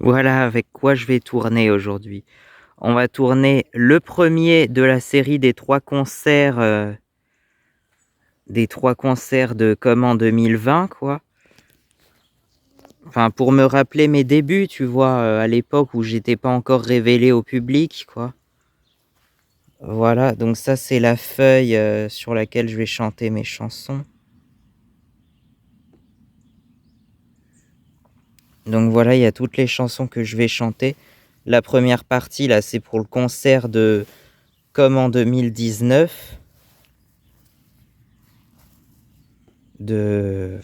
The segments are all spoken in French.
Voilà avec quoi je vais tourner aujourd'hui. On va tourner le premier de la série des 3 concerts, de Comme en 2020 quoi. Enfin pour me rappeler mes débuts, tu vois? À l'époque où j'étais pas encore révélé au public quoi. Voilà, donc ça c'est la feuille, sur laquelle je vais chanter mes chansons. Donc voilà, il y a toutes les chansons que je vais chanter. La première partie là, c'est pour le concert de Comme en 2019.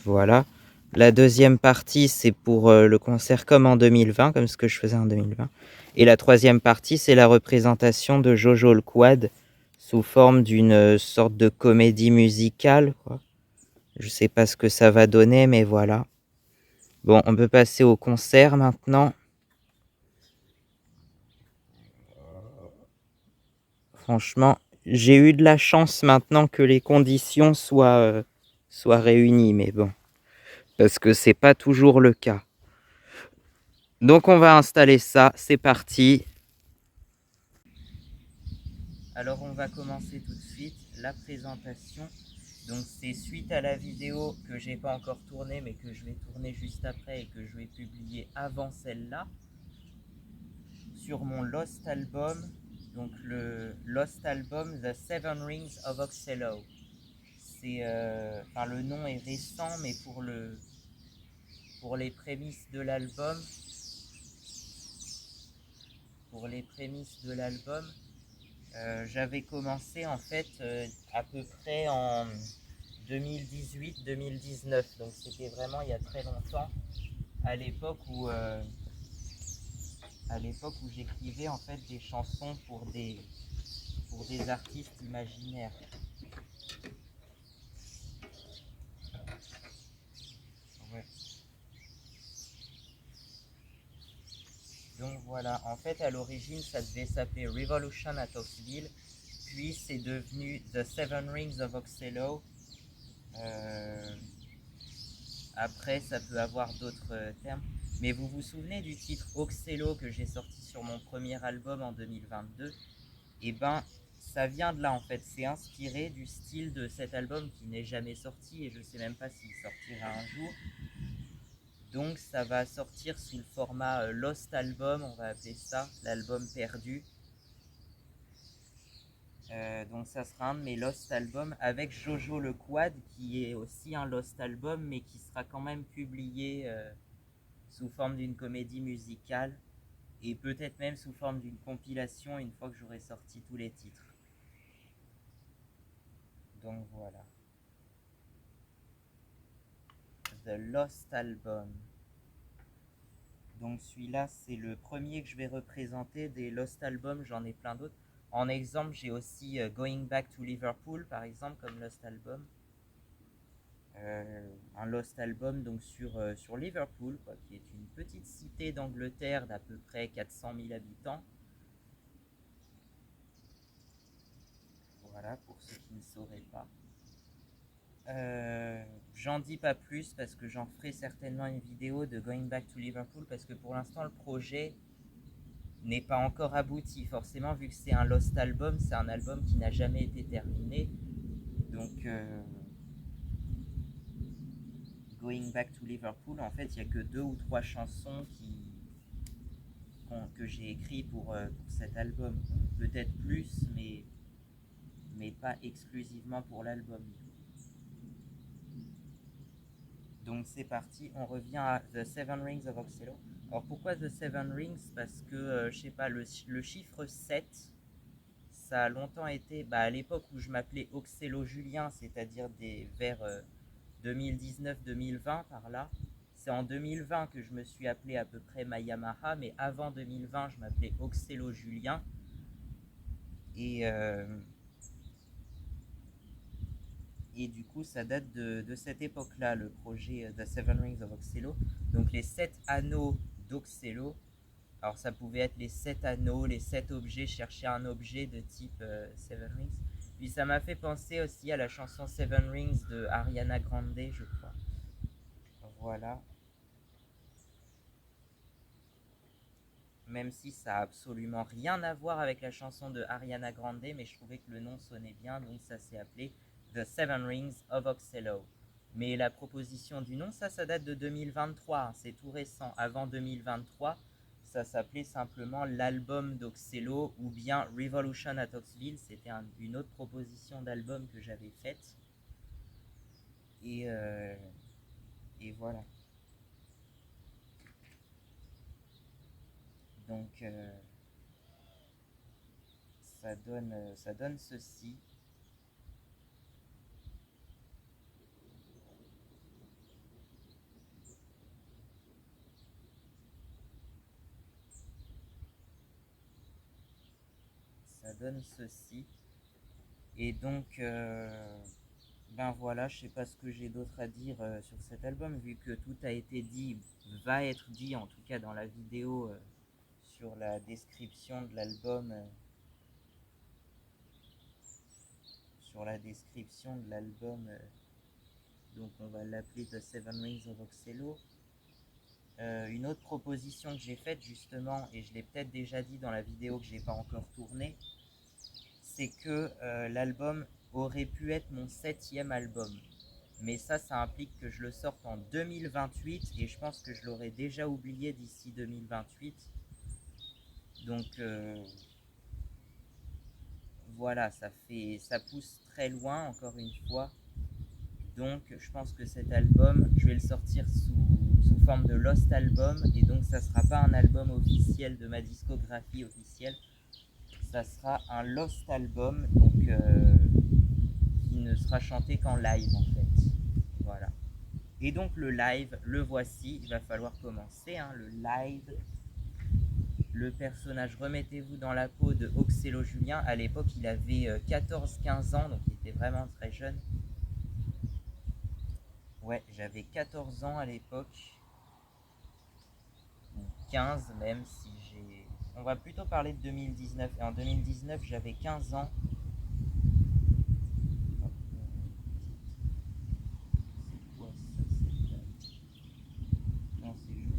Voilà. La deuxième partie, c'est pour, le concert Comme en 2020, comme ce que je faisais en 2020. Et la troisième partie, c'est la représentation de Jojo le Quad sous forme d'une, sorte de comédie musicale, quoi. Je sais pas ce que ça va donner, mais voilà. Bon, on peut passer au concert maintenant. Franchement, j'ai eu de la chance maintenant que les conditions soient réunies, mais bon, parce que c'est pas toujours le cas. Donc on va installer ça, c'est parti. Alors on va commencer tout de suite la présentation. Donc c'est suite à la vidéo que j'ai pas encore tournée mais que je vais tourner juste après et que je vais publier avant celle-là sur mon Lost Album. Donc le Lost Album The Seven Rings of Oxelo. Enfin, le nom est récent mais pour les prémices de l'album, j'avais commencé en fait à peu près en 2018-2019, donc c'était vraiment il y a très longtemps, à l'époque où j'écrivais en fait des chansons pour des artistes imaginaires. Ouais. Donc voilà, en fait à l'origine ça devait s'appeler Revolution at Oxville, puis c'est devenu The Seven Rings of Oxelo. Après ça peut avoir d'autres termes. Mais vous vous souvenez du titre Oxelo que j'ai sorti sur mon premier album en 2022? Et ben ça vient de là en fait, c'est inspiré du style de cet album qui n'est jamais sorti et je sais même pas s'il sortira un jour. Donc ça va sortir sous le format Lost Album, on va appeler ça, l'album perdu. Donc ça sera un de mes Lost Albums avec Jojo le Quad qui est aussi un Lost Album mais qui sera quand même publié sous forme d'une comédie musicale et peut-être même sous forme d'une compilation une fois que j'aurai sorti tous les titres. Donc voilà. The Lost Album. Donc celui-là, c'est le premier que je vais représenter des Lost Albums, j'en ai plein d'autres. En exemple, j'ai aussi Going Back to Liverpool, par exemple, comme Lost Album. Un Lost Album donc sur Liverpool, quoi, qui est une petite cité d'Angleterre d'à peu près 400 000 habitants. Voilà, pour ceux qui ne sauraient pas. J'en dis pas plus parce que j'en ferai certainement une vidéo de Going Back to Liverpool parce que pour l'instant le projet n'est pas encore abouti. Forcément, vu que c'est un Lost Album, c'est un album qui n'a jamais été terminé. Donc, Going Back to Liverpool, en fait, il n'y a que 2 ou 3 chansons que j'ai écrites pour cet album. Peut-être plus, mais pas exclusivement pour l'album. Donc c'est parti, on revient à The Seven Rings of Oxelo. Alors pourquoi The Seven Rings? Parce que, je sais pas, le chiffre 7, ça a longtemps été, à l'époque où je m'appelais Oxelo Julien, c'est-à-dire vers 2019-2020 par là. C'est en 2020 que je me suis appelé à peu près Mayamaha, mais avant 2020, je m'appelais Oxelo Julien. Et du coup, ça date de cette époque-là, le projet The Seven Rings of Oxelo. Donc les 7 anneaux d'Oxelo. Alors ça pouvait être les 7 anneaux, les 7 objets, chercher un objet de type Seven Rings. Puis ça m'a fait penser aussi à la chanson Seven Rings de Ariana Grande, je crois. Voilà. même si ça a absolument rien à voir avec la chanson de Ariana Grande, mais je trouvais que le nom sonnait bien, donc ça s'est appelé The Seven Rings of Oxelo. Mais la proposition du nom, ça date de 2023, hein, c'est tout récent. Avant 2023, ça s'appelait simplement l'album d'Oxelo ou bien Revolution at Oxville, c'était une autre proposition d'album que j'avais faite. Et voilà. Donc ça donne ceci. Ça donne ceci. Et donc, ben voilà, je sais pas ce que j'ai d'autre à dire sur cet album, vu que tout a été dit, va être dit en tout cas dans la vidéo sur la description de l'album. Donc on va l'appeler The Seven Rings of Oxelo. Une autre proposition que j'ai faite justement, et je l'ai peut-être déjà dit dans la vidéo que j'ai pas encore tournée, c'est que l'album aurait pu être mon 7e album. Mais ça implique que je le sorte en 2028 et je pense que je l'aurais déjà oublié d'ici 2028. Donc voilà, ça pousse très loin encore une fois. Donc je pense que cet album, je vais le sortir sous forme de Lost Album, et donc ça sera pas un album officiel de ma discographie officielle, ça sera un Lost Album, donc qui ne sera chanté qu'en live en fait. Voilà. Et donc le live, le voici, il va falloir commencer, hein, le live. Le personnage, remettez-vous dans la peau de Oxelo Julien. À l'époque, il avait 14-15 ans, donc il était vraiment très jeune. Ouais, j'avais 14 ans à l'époque. 15 même, si j'ai... On va plutôt parler de 2019. Et en 2019, j'avais 15 ans. C'est quoi ça, cette date? Non, c'est juste...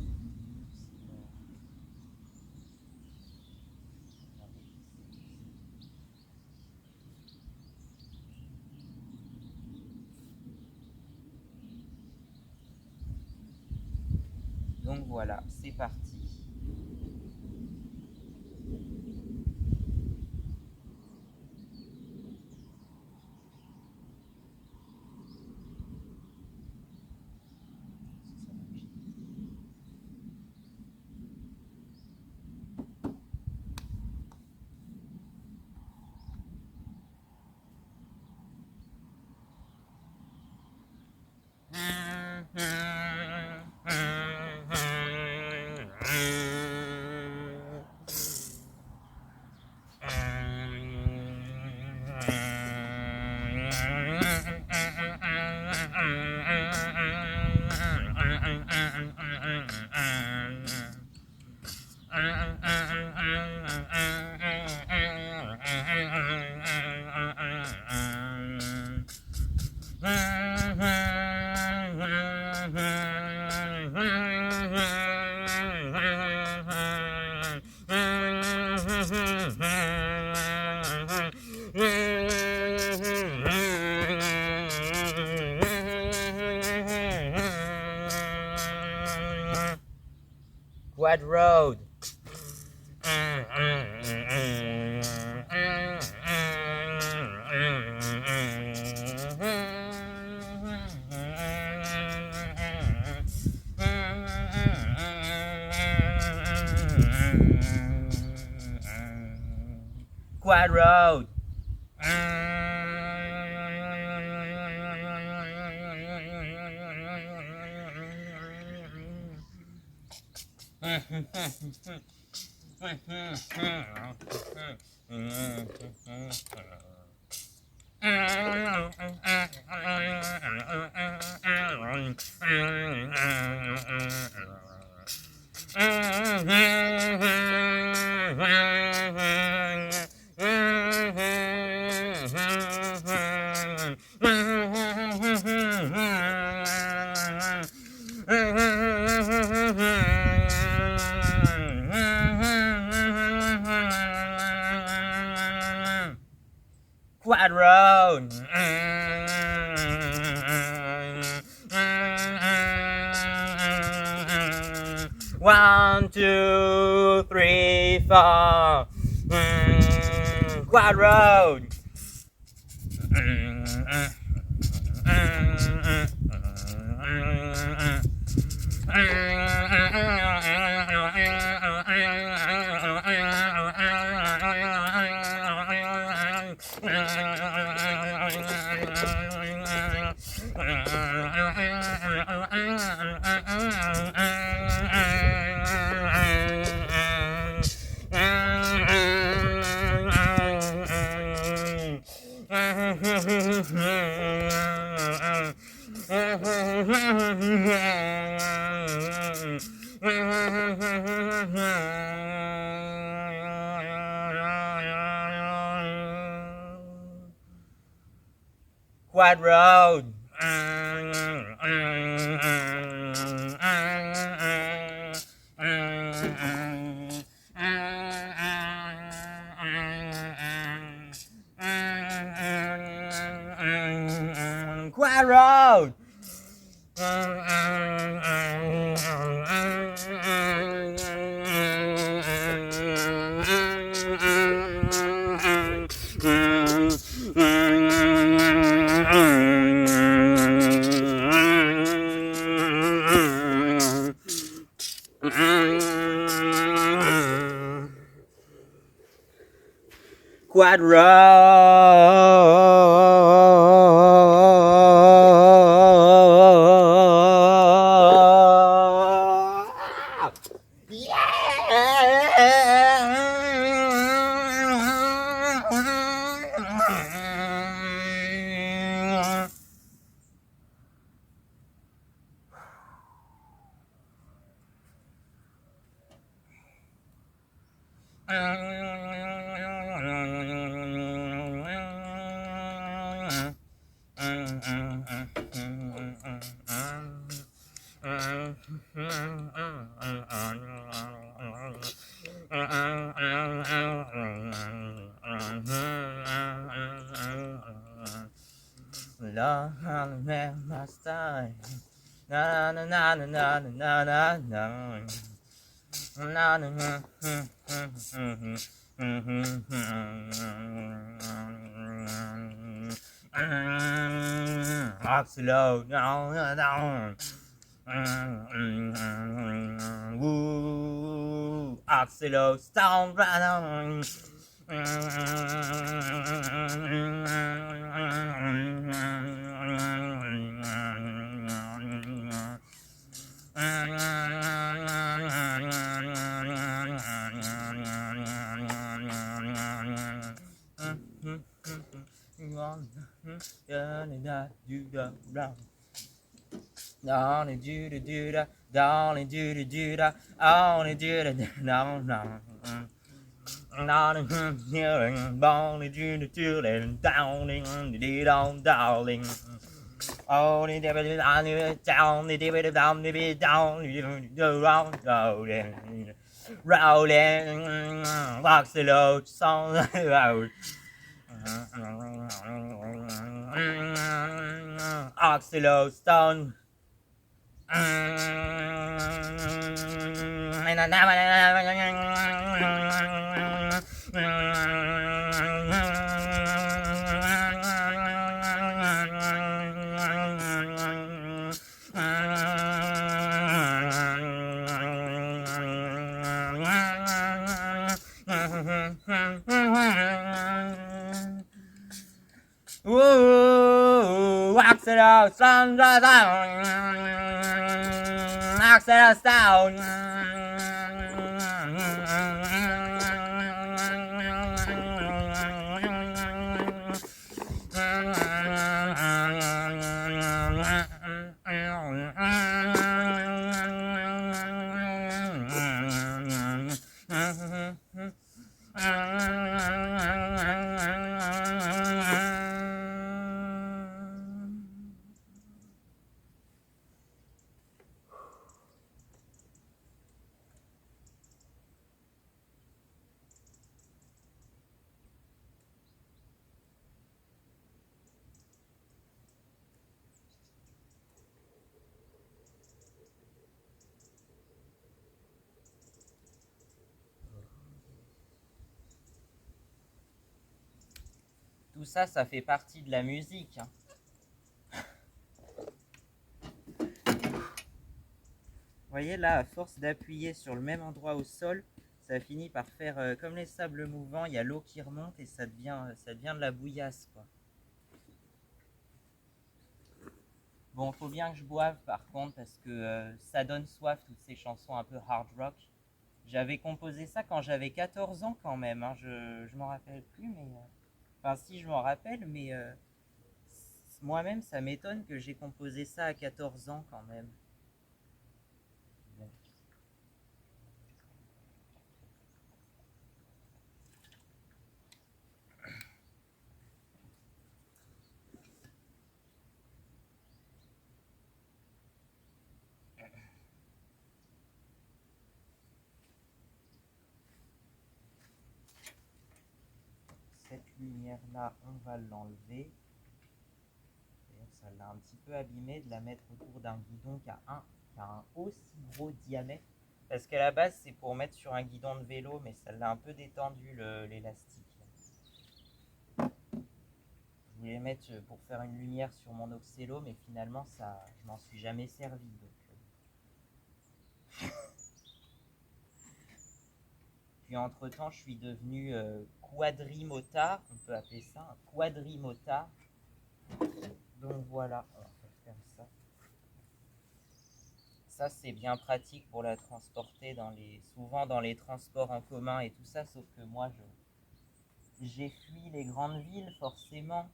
Donc voilà, c'est parti. Quad Road. Quad Road. 1, 2, 3, 4. Quad road. Quad road. Quad road. Quad road. Yeah. Last time. Na na na na na na na na. Slow down. Woo, Oxilo, stone runner. Only do the do da, only do the do da, only do the no no. Only do the do the downing the down darling. Only do it down the do it down the bit down the round rolling. Rolling, walks the load, song the road. Oxilo stone. Woo, Oxilo stone, Oxilo stone. tout ça, ça fait partie de la musique. Hein. Vous voyez là, à force d'appuyer sur le même endroit au sol, ça finit par faire comme les sables mouvants, il y a l'eau qui remonte et ça devient de la bouillasse, quoi. Bon, faut bien que je boive par contre, parce que ça donne soif, toutes ces chansons un peu hard rock. J'avais composé ça quand j'avais 14 ans quand même, hein. Je m'en rappelle plus, mais... Enfin, si, je m'en rappelle, mais moi-même, ça m'étonne que j'ai composé ça à 14 ans quand même. Bon. Cette lumière-là, on va l'enlever. D'ailleurs, ça l'a un petit peu abîmé de la mettre autour d'un guidon qui a un aussi gros diamètre. Parce qu'à la base, c'est pour mettre sur un guidon de vélo, mais ça l'a un peu détendu l'élastique. Je voulais mettre pour faire une lumière sur mon Oxelo, mais finalement, ça, je m'en suis jamais servi. Donc, Puis entre-temps, je suis devenu quadrimotard, on peut appeler ça un quadrimotard. Donc voilà, on va faire ça. Ça, c'est bien pratique pour la transporter souvent dans les transports en commun et tout ça, sauf que moi, j'ai fui les grandes villes, forcément.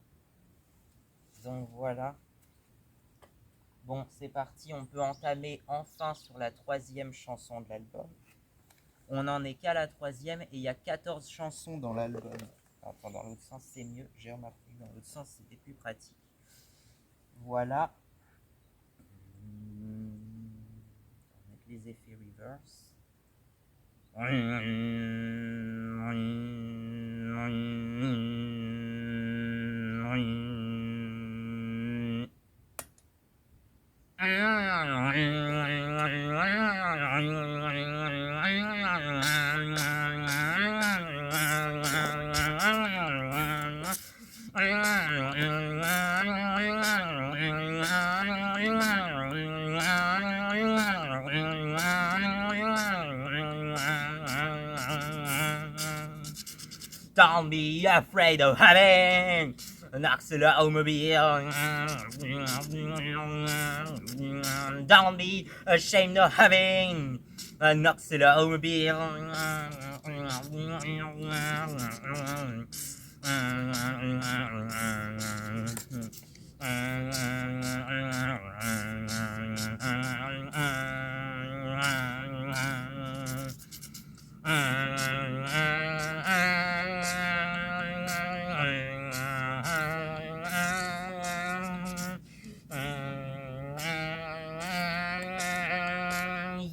Donc voilà. Bon, c'est parti, on peut entamer enfin sur la 3e chanson de l'album. On n'en est qu'à la 3e et il y a 14 chansons dans l'album. Attends, dans l'autre sens, c'est mieux. J'ai remarqué que dans l'autre sens, c'était plus pratique. Voilà. On va mettre les effets reverse. Don't be afraid of having an automobile. Don't be ashamed of having an automobile.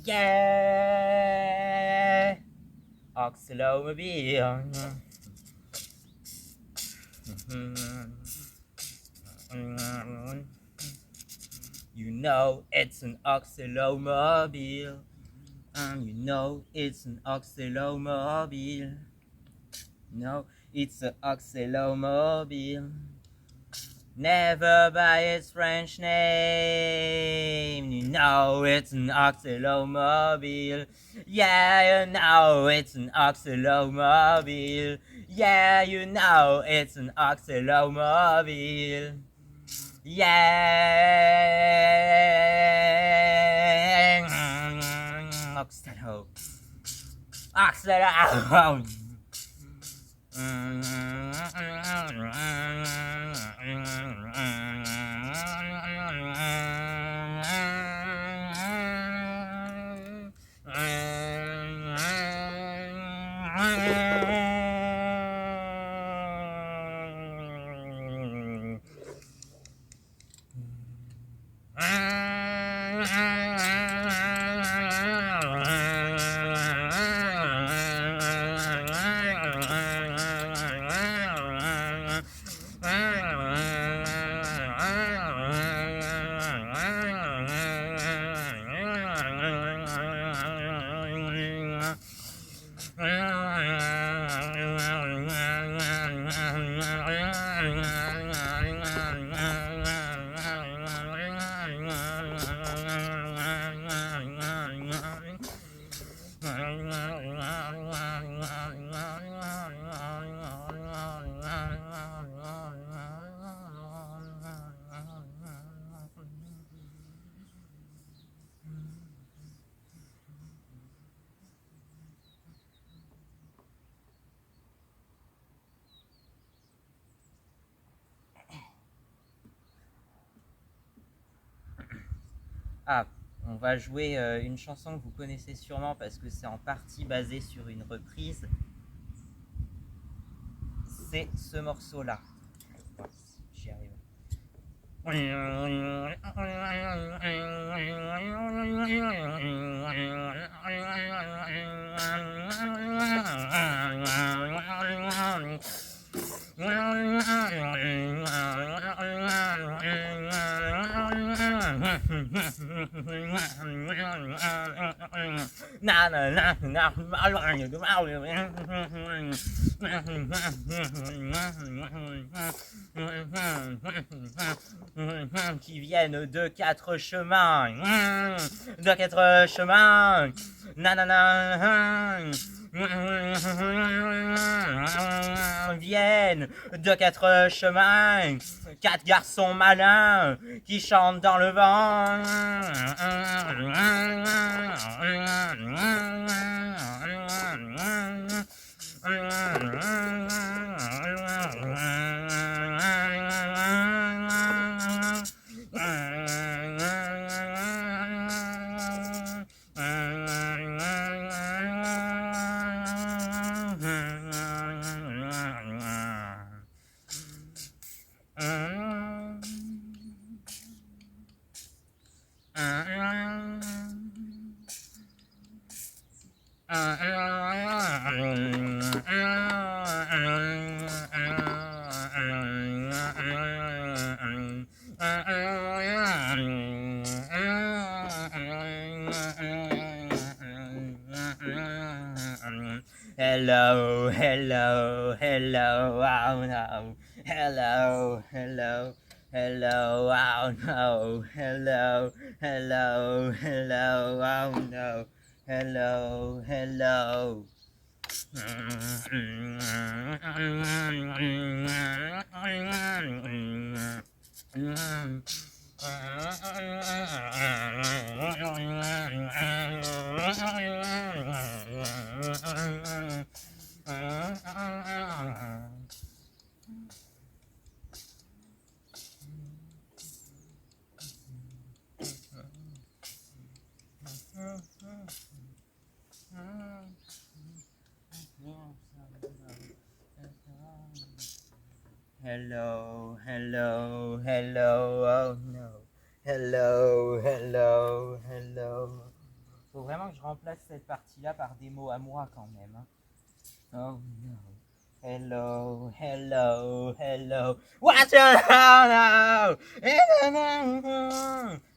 Yeah, Oxylomobile. You know it's an Oxylomobile. You know it's an Oxylomobile. No, it's an Oxylomobile. Never by its French name. You know it's an Oxylomobile. Yeah, you know it's an Oxylomobile. Yeah, you know it's an Oxylomobile. Yeah, Oxylo. Oxylo. Ah, on va jouer une chanson que vous connaissez sûrement parce que c'est en partie basé sur une reprise. C'est ce morceau-là. Ouais, j'y arrive. Qui viennent de quatre chemins, de quatre chemins, nanana, viennent de quatre chemins, quatre garçons malins qui chantent dans le vent. Hello, hello, hello, oh no. Hello, hello, hello, oh no. Hello, hello, hello, oh no. Hello, hello. Hello, hello, hello, oh no. Hello, hello, hello. Faut vraiment que je remplace cette partie-là par des mots à moi quand même. Hein. Oh no. Hello, hello, hello. What's your now?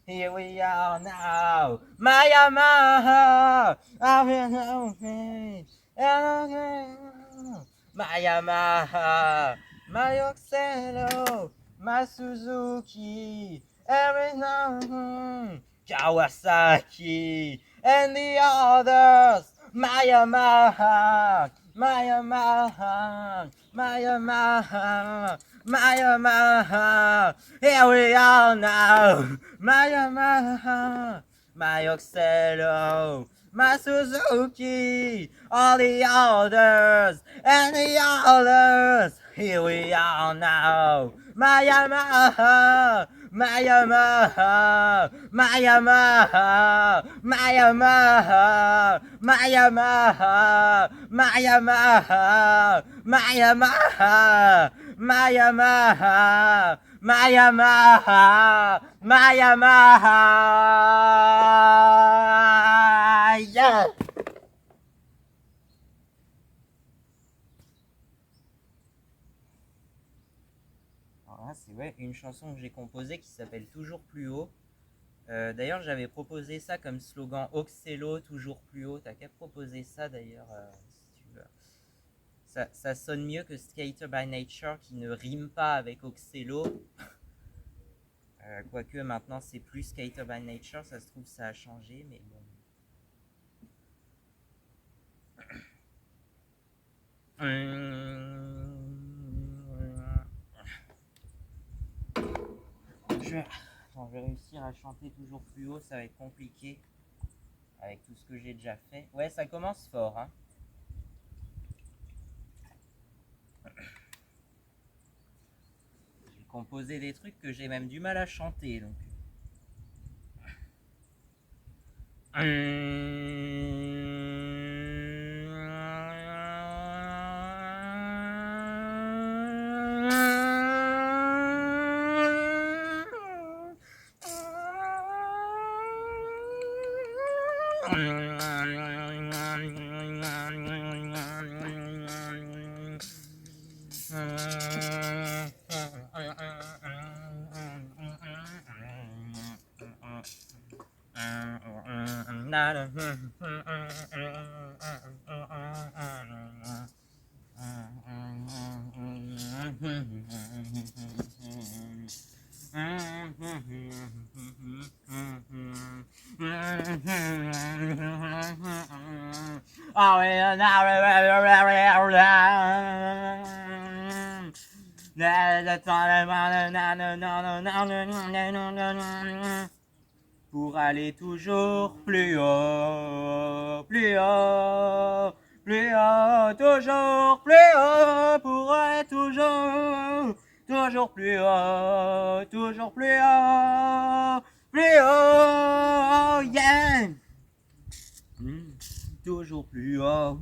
Here we are now. My Yamaha. I will know me. My Yamaha. My Oxelo. My Suzuki. Every now. Kawasaki. And the others. My Yamaha. My Yamaha, my Yamaha, my Yamaha, here we are now. My Yamaha, my Oxelo, my Suzuki, all the others, and the others, here we are now. My Yamaha, my Yamaha, my Yamaha, my Yamaha, my Yamaha, my Yamaha, my Yamaha, my Yamaha, my Yamaha, my Yamaha. Yeah. C'est ouais, une chanson que j'ai composée qui s'appelle Toujours plus haut. D'ailleurs, j'avais proposé ça comme slogan Oxelo, toujours plus haut. T'as qu'à proposer ça d'ailleurs, si tu veux. Ça sonne mieux que Skater by Nature qui ne rime pas avec Oxelo. Quoique maintenant c'est plus Skater by Nature, ça se trouve ça a changé, mais bon. Je vais réussir à chanter toujours plus haut, ça va être compliqué avec tout ce que j'ai déjà fait. Ouais, ça commence fort, hein. J'ai composé des trucs que j'ai même du mal à chanter, donc. Pour aller toujours plus haut, plus haut, plus haut, toujours plus haut, pour aller toujours, toujours plus haut, toujours plus haut, yeah! Toujours plus haut.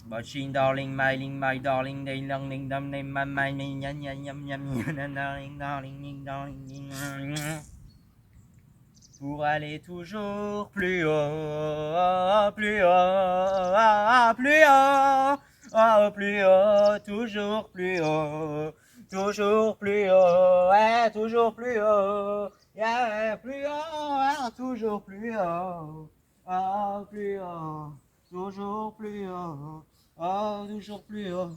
Machine darling, my darling, ding dong ding dong ding my yum yum yum yum darling, darling, darling. Pour aller toujours plus haut, plus haut, plus haut, plus haut, toujours plus haut, toujours plus haut, ouais, toujours plus haut, yeah, plus haut, toujours plus haut, oh, plus haut, toujours plus haut, oh, toujours plus haut,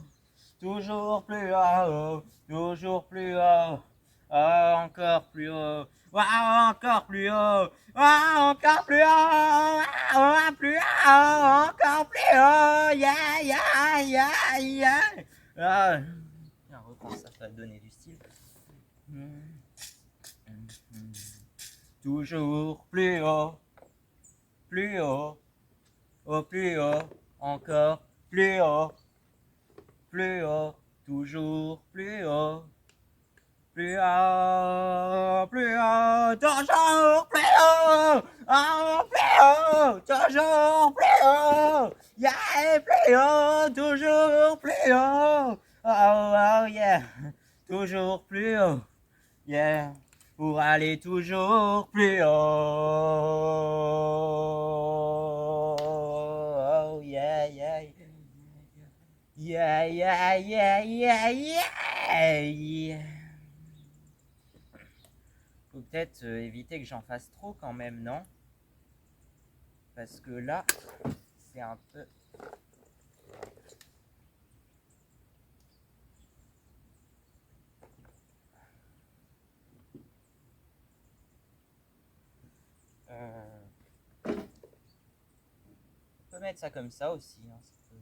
toujours plus haut, toujours plus haut, oh, encore plus haut. Wow, encore plus haut, wow, encore plus haut, wow, plus haut, encore plus haut, yeah, yeah, yeah, yeah. Ah, un refrain, ça va donner du style. Toujours plus haut, plus haut, au plus haut, encore plus haut, toujours plus haut. Plus haut, toujours plus haut, oh, plus haut, toujours plus haut, yeah, plus haut, toujours plus haut, oh yeah, toujours plus haut, yeah, pour aller toujours plus haut, oh yeah, yeah, yeah, yeah, yeah, yeah, yeah, yeah. Faut peut-être éviter que j'en fasse trop quand même, non? Parce que là, c'est un peu... On peut mettre ça comme ça aussi. Hein, ça peut...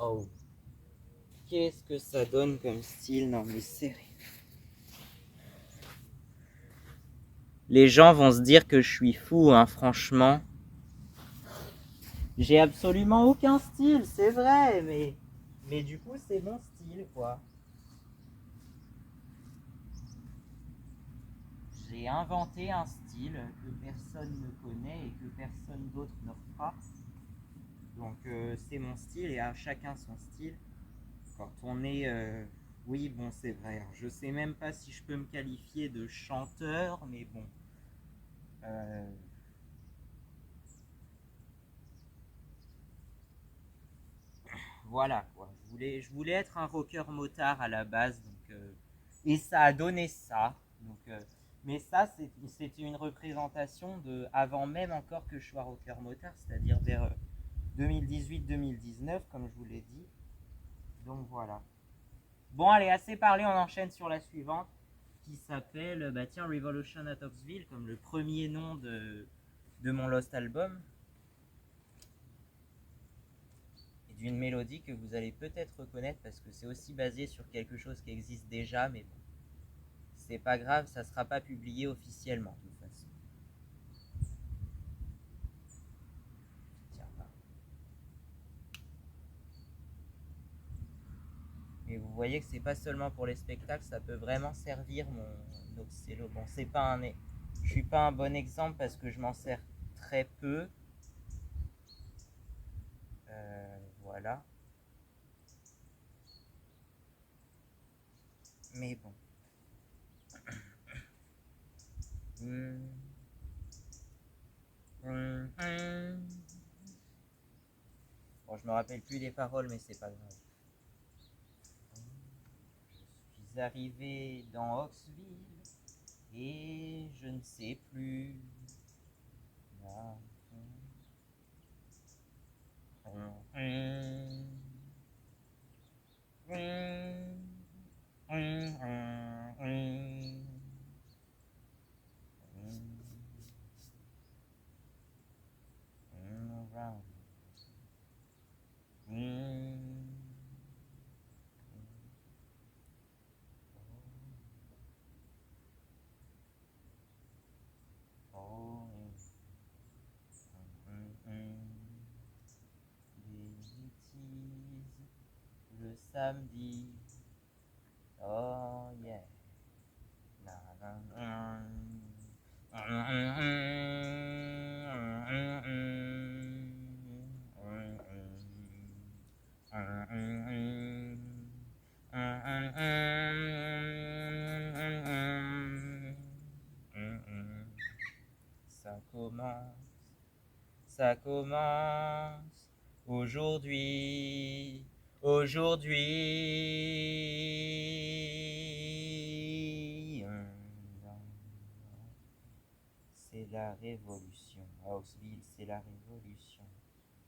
Oh. Qu'est-ce que ça donne comme style? Non mais sérieux. Les gens vont se dire que je suis fou, hein, franchement. J'ai absolument aucun style, c'est vrai, mais du coup c'est mon style, quoi. J'ai inventé un style que personne ne connaît et que personne d'autre ne fera. Donc c'est mon style et à chacun son style. Quand on est... oui, bon, c'est vrai. Je sais même pas si je peux me qualifier de chanteur, mais bon. Voilà, quoi. Je voulais être un rocker motard à la base, donc, et ça a donné ça. Donc, mais ça, c'était une représentation de avant même encore que je sois rocker motard, c'est-à-dire vers 2018-2019, comme je vous l'ai dit. Donc voilà. Bon, allez, assez parlé, on enchaîne sur la suivante. qui s'appelle, bah tiens, Revolution at Oxville, comme le premier nom de mon Lost Album. Et d'une mélodie que vous allez peut-être reconnaître parce que c'est aussi basé sur quelque chose qui existe déjà, mais bon, c'est pas grave, ça sera pas publié officiellement de toute façon. Tiens, là. Et vous voyez que c'est pas seulement pour les spectacles, ça peut vraiment servir mon Oxelo. Bon, c'est pas un... Je suis pas un bon exemple parce que je m'en sers très peu. Voilà. Mais bon. Bon, je me rappelle plus des paroles, mais c'est pas grave. Je suis arrivé dans Oxville et je ne sais plus. Le samedi, oh yeah. Ça commence aujourd'hui, c'est la révolution. À Oxville, c'est la révolution.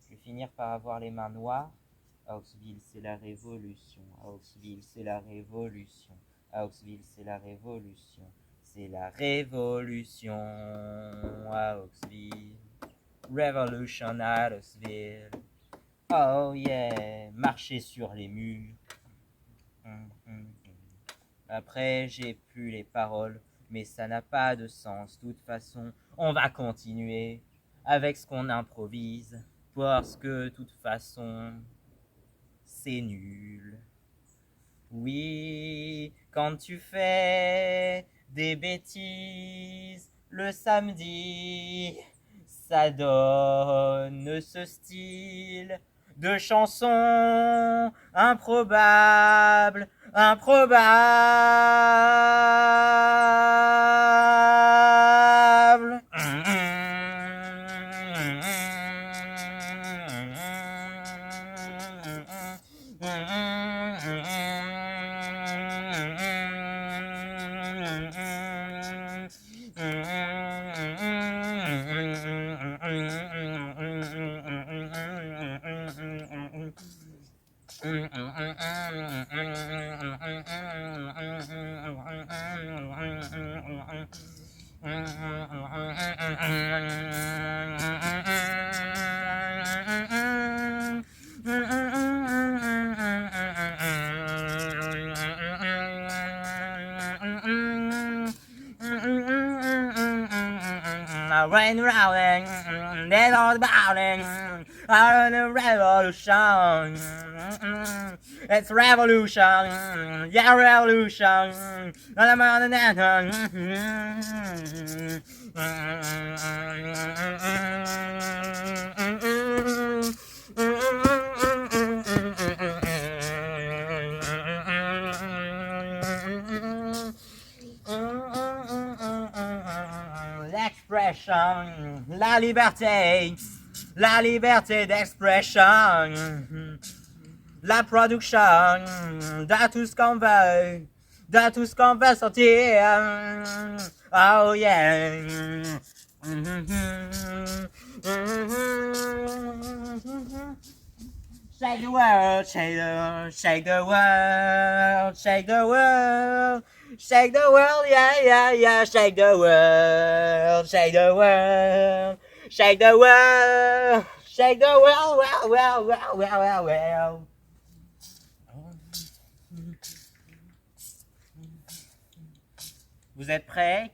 Je vais finir par avoir les mains noires. À Oxville, c'est la révolution. À Oxville, c'est la révolution. À Oxville, c'est la révolution. C'est la révolution à Oxville. Revolution at Oxville. Oh yeah, marcher sur les murs. Après, j'ai plus les paroles, mais ça n'a pas de sens. De toute façon, on va continuer avec ce qu'on improvise, parce que de toute façon, c'est nul. Oui, quand tu fais des bêtises le samedi, ça donne ce style de chanson improbable, improbable. Rain rolling, they all bowling, out of the revolution. It's revolution, yeah, revolution. I'm on the net. L'expression, la liberté d'expression, la production de tout ce qu'on veut, sortir. Oh yeah. Shake the world, shake the world, shake the world, Shake the world, yeah, yeah, yeah. Shake the world, shake the world, shake the world, shake the world, well, well, well, well, well, well. Vous êtes prêts?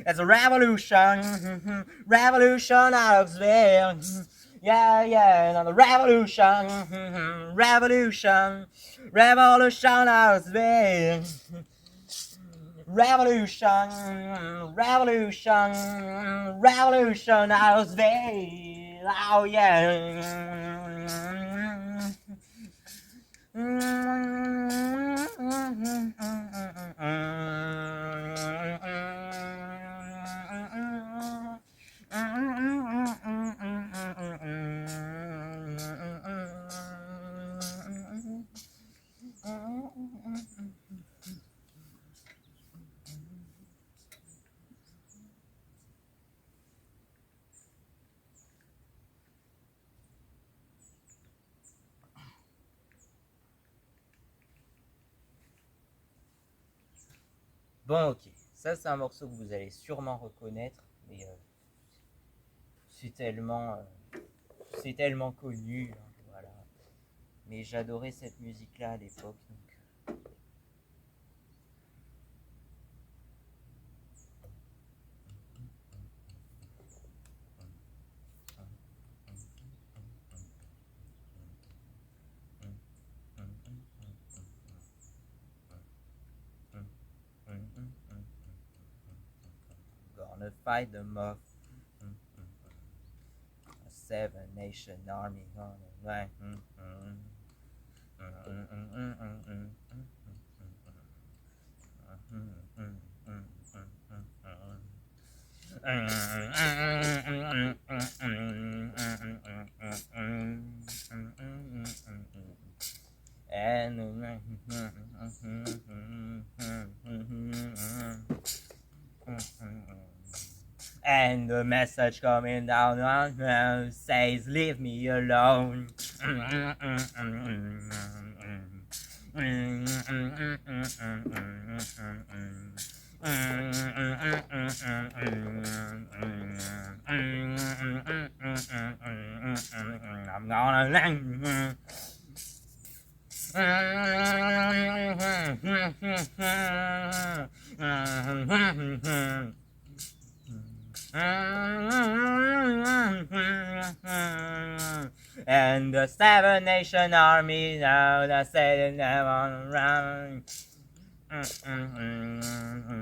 It's a revolution, revolution out of there. Yeah, yeah, another revolution, revolution, revolution out of there. Revolution, revolution, revolution out of there. Oh yeah. Bon, ok. Ça, c'est un morceau que vous allez sûrement reconnaître, mais c'est tellement connu, hein, voilà. Mais j'adorais cette musique-là à l'époque, donc. Gonna fight them off. A 7 Nation army on the way. And the message coming down says, "Leave me alone." I'm gonna. And the 7 Nation army now they're setting them on run.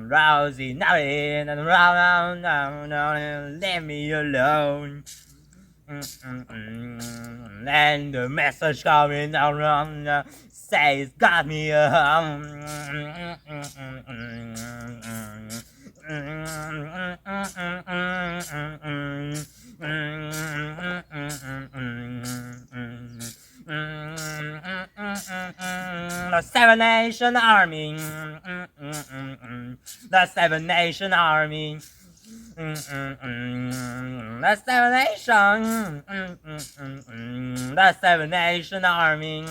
Rousey, nothing, and round, down, leave me alone. And the message coming down says, got me a home. The 7 Nation army. The 7 Nation army. The 7 Nation. The 7 Nation army.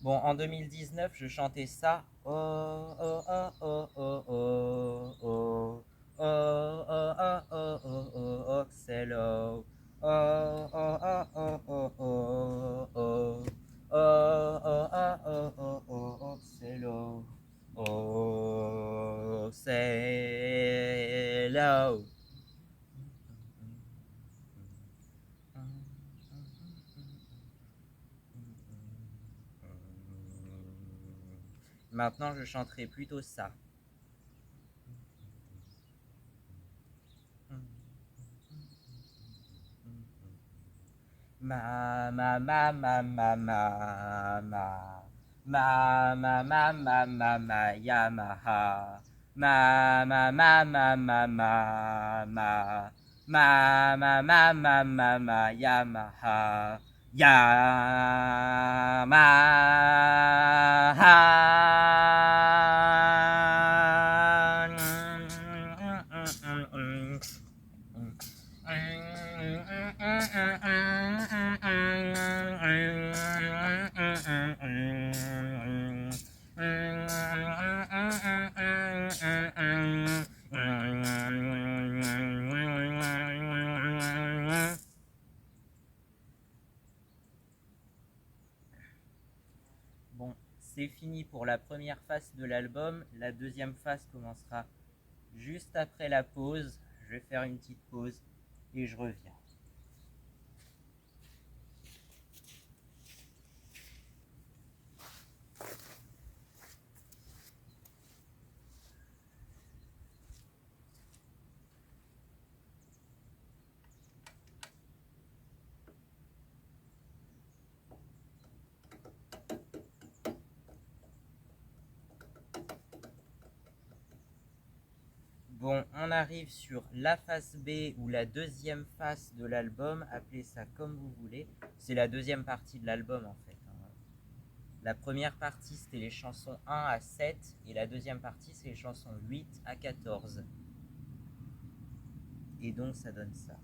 Bon, en 2019, je chantais ça. Oh, oh, oh, oh, oh, oh, oh. Oh, oh, oh, oh, oh, oh, oh, Oxello. Oh, oh, oh, oh, oh, oh, oh. Oh, oh, oh, oh, oh, oh, Oxello. Oh, Maintenant, je chanterai plutôt ça. Ma ma ma ma ma ma ma ma ma ma ma ma ma Yamaha. Ma ma ma ma ma ma ma ma ma ma ma ma ma Yamaha. Bon, c'est fini pour la première face de l'album. La deuxième face commencera juste après la pause. Je vais faire une petite pause et je reviens. Bon, on arrive sur la face B ou la deuxième face de l'album, appelez ça comme vous voulez. C'est la deuxième partie de l'album en fait. La première partie c'était les chansons 1 à 7 et la deuxième partie c'est les chansons 8 à 14. Et donc ça donne ça.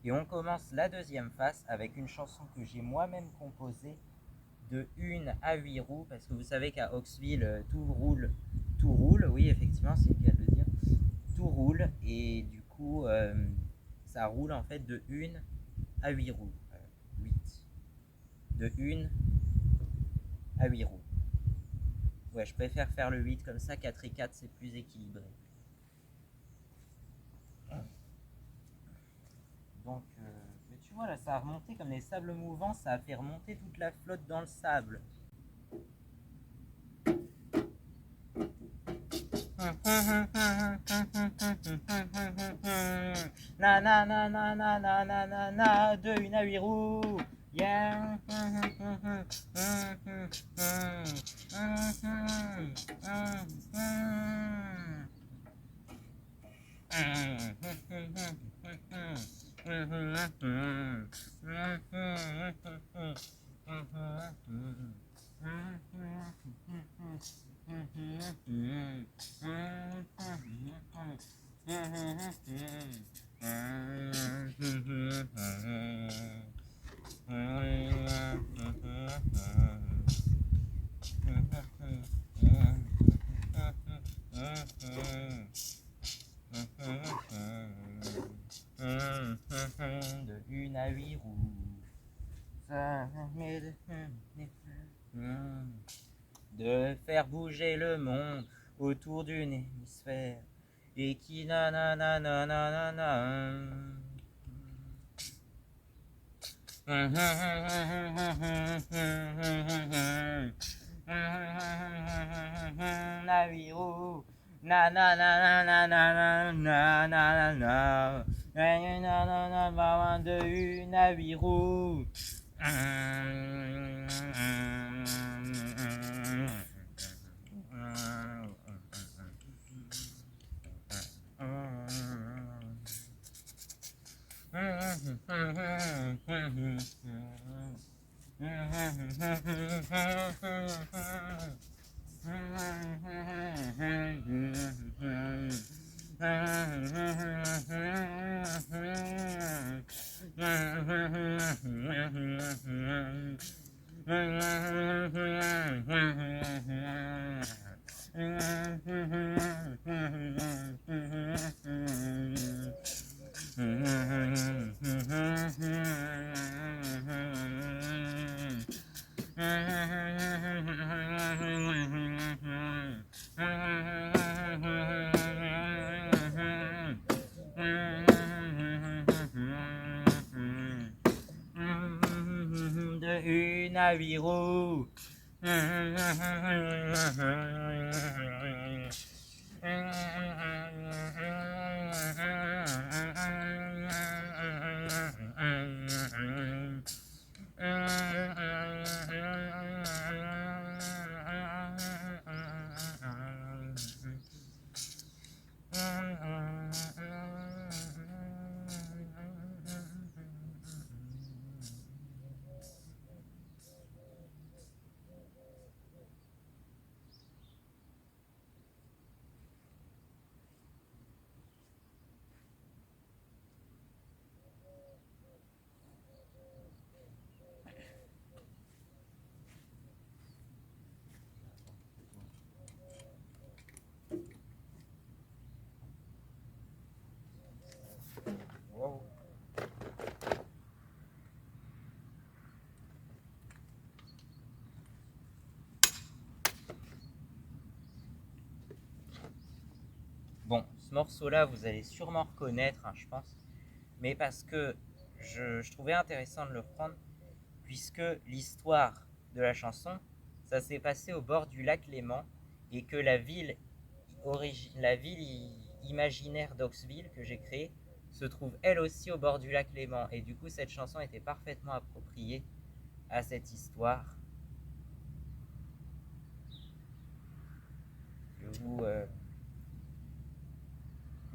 Et on commence la deuxième face avec une chanson que j'ai moi-même composée de 1 à 8 roues, parce que vous savez qu'à Oxville, tout roule, oui effectivement c'est le cas de le dire, tout roule, et du coup ça roule en fait de 1 à 8 roues, 8, de 1 à 8 roues. Ouais, je préfère faire le 8 comme ça, 4 et 4 c'est plus équilibré. Donc, tu vois là, ça a remonté comme les sables mouvants, ça a fait remonter toute la flotte dans le sable. Na na na na na na na na na, de 1 à 8 roues. Yeah. De 1 à 8 roues. De faire bouger le monde autour d'une hémisphère et qui na na na na na na na. Na 8 roues. Na na na na na na na na na na. Na na na na de 1 à 8 roues. Chavirou. Wow. Bon, ce morceau-là, vous allez sûrement reconnaître, hein, je pense, mais parce que je trouvais intéressant de le reprendre, puisque l'histoire de la chanson, ça s'est passé au bord du lac Léman, et que la ville imaginaire d'Oxville que j'ai créée se trouve elle aussi au bord du lac Léman, et du coup cette chanson était parfaitement appropriée à cette histoire.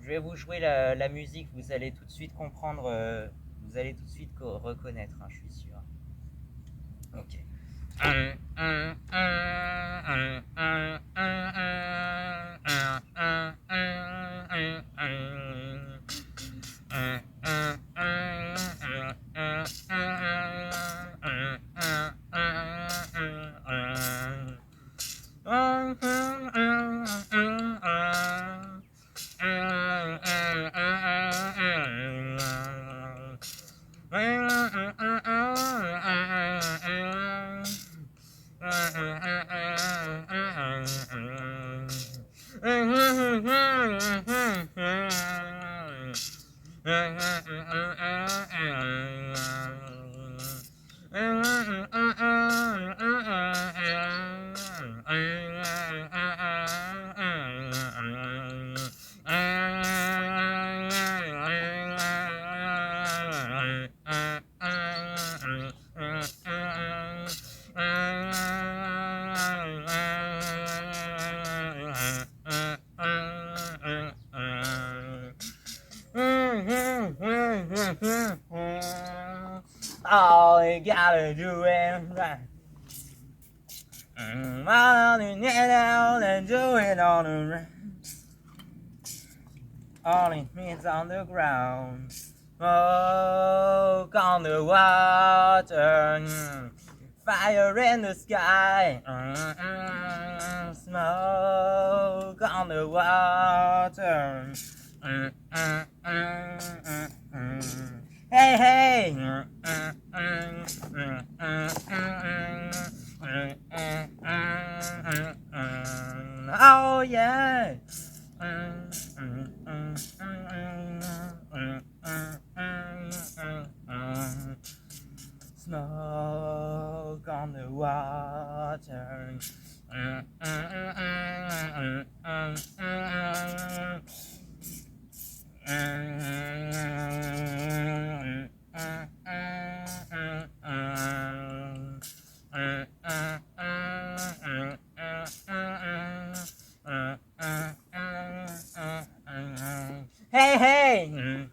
Je vais vous jouer la musique, vous allez tout de suite comprendre, vous allez tout de suite reconnaître, hein, je suis sûr. Ok. All you gotta do is right. Why don't you get out and do it on the ground? All it means on the ground. Smoke on the water. Fire in the sky. Smoke on the water. Hey, hey! Oh, yeah! Smoke on the water. Hey, hey!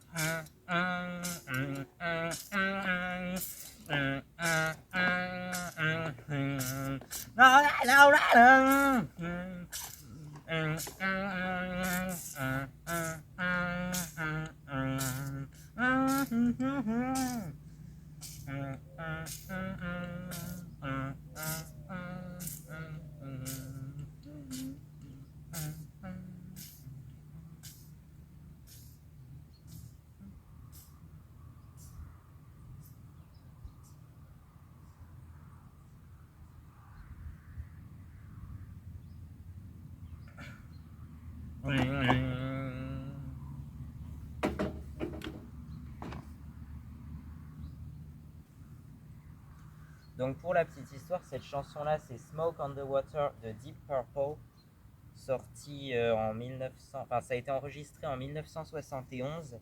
Donc pour la petite histoire, cette chanson-là, c'est Smoke on the Water de Deep Purple, sorti en 1900, enfin ça a été enregistré en 1971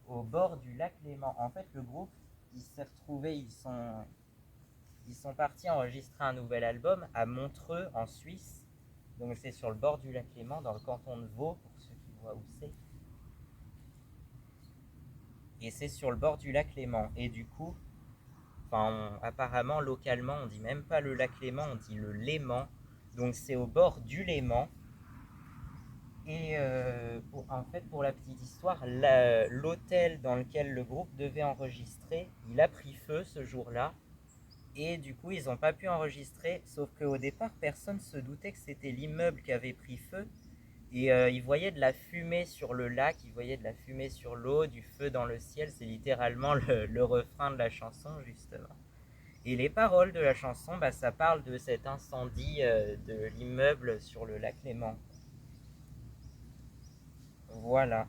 au bord du lac Léman. En fait, le groupe, il s'est retrouvé, ils sont partis enregistrer un nouvel album à Montreux en Suisse. Donc c'est sur le bord du lac Léman, dans le canton de Vaud, pour ceux qui voient où c'est. Et c'est sur le bord du lac Léman. Et du coup, apparemment, localement, on dit même pas le lac Léman, on dit le Léman. Donc c'est au bord du Léman. Et en fait, pour la petite histoire, l'hôtel dans lequel le groupe devait enregistrer, il a pris feu ce jour-là. Et du coup, ils n'ont pas pu enregistrer. Sauf qu'au départ, personne ne se doutait que c'était l'immeuble qui avait pris feu. Et ils voyaient de la fumée sur le lac, ils voyaient de la fumée sur l'eau, du feu dans le ciel. C'est littéralement le refrain de la chanson, justement. Et les paroles de la chanson, bah, ça parle de cet incendie de l'immeuble sur le lac Léman. Voilà.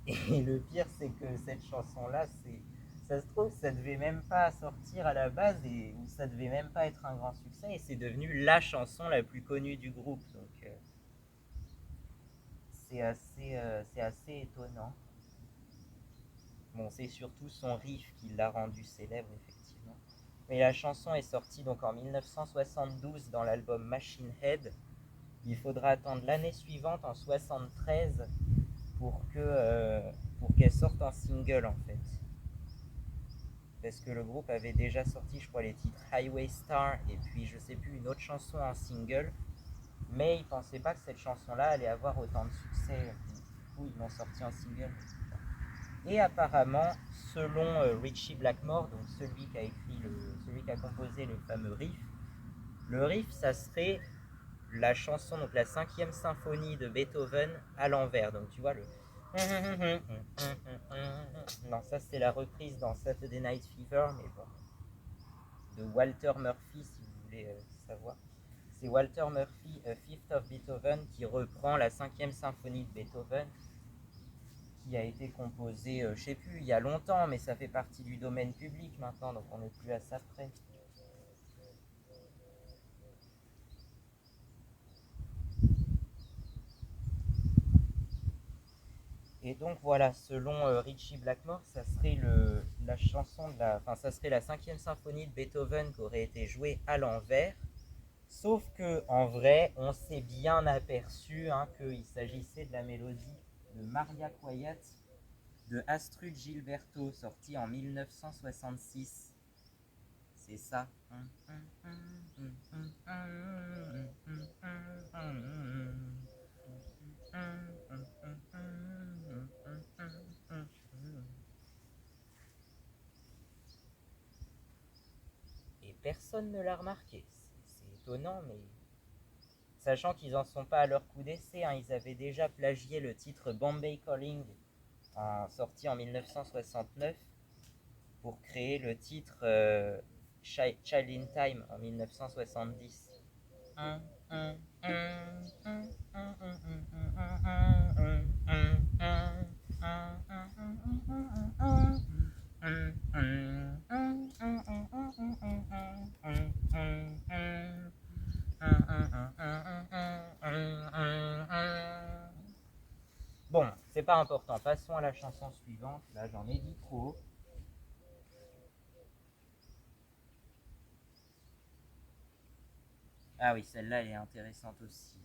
Et le pire, c'est que cette chanson-là, ça se trouve, ça devait même pas sortir à la base ou ça devait même pas être un grand succès. Et c'est devenu la chanson la plus connue du groupe. Donc, c'est assez étonnant. Bon, c'est surtout son riff qui l'a rendu célèbre, effectivement. Mais la chanson est sortie donc en 1972 dans l'album Machine Head. Il faudra attendre l'année suivante, en 73, pour qu'elle sorte en single, en fait. Parce que le groupe avait déjà sorti, je crois, les titres Highway Star et puis, je sais plus, une autre chanson en single. Mais ils pensaient pas que cette chanson-là allait avoir autant de succès. Du coup, ils l'ont sorti en single. Et apparemment, selon Ritchie Blackmore, donc celui qui a composé le fameux riff, le riff, ça serait la chanson, donc la 5e symphonie de Beethoven à l'envers. Donc tu vois le... Non, ça c'est la reprise dans Saturday Night Fever, mais bon, de Walter Murphy, si vous voulez savoir. C'est Walter Murphy, Fifth of Beethoven, qui reprend la 5e symphonie de Beethoven, qui a été composée, je sais plus, il y a longtemps, mais ça fait partie du domaine public maintenant, donc on n'est plus à ça près. Et donc voilà, selon Ritchie Blackmore, ça serait la chanson ça serait la 5e symphonie de Beethoven qui aurait été jouée à l'envers. Sauf que en vrai, on s'est bien aperçu qu'il s'agissait de la mélodie de Maria Quiet de Astrud Gilberto, sortie en 1966. C'est ça. Et personne ne l'a remarqué. C'est étonnant, mais sachant qu'ils n'en sont pas à leur coup d'essai, ils avaient déjà plagié le titre Bombay Calling, sorti en 1969, pour créer le titre Child in Time en 1970. Bon, c'est pas important. Passons à la chanson suivante. Là, j'en ai dit trop. Ah oui, celle-là, elle est intéressante aussi.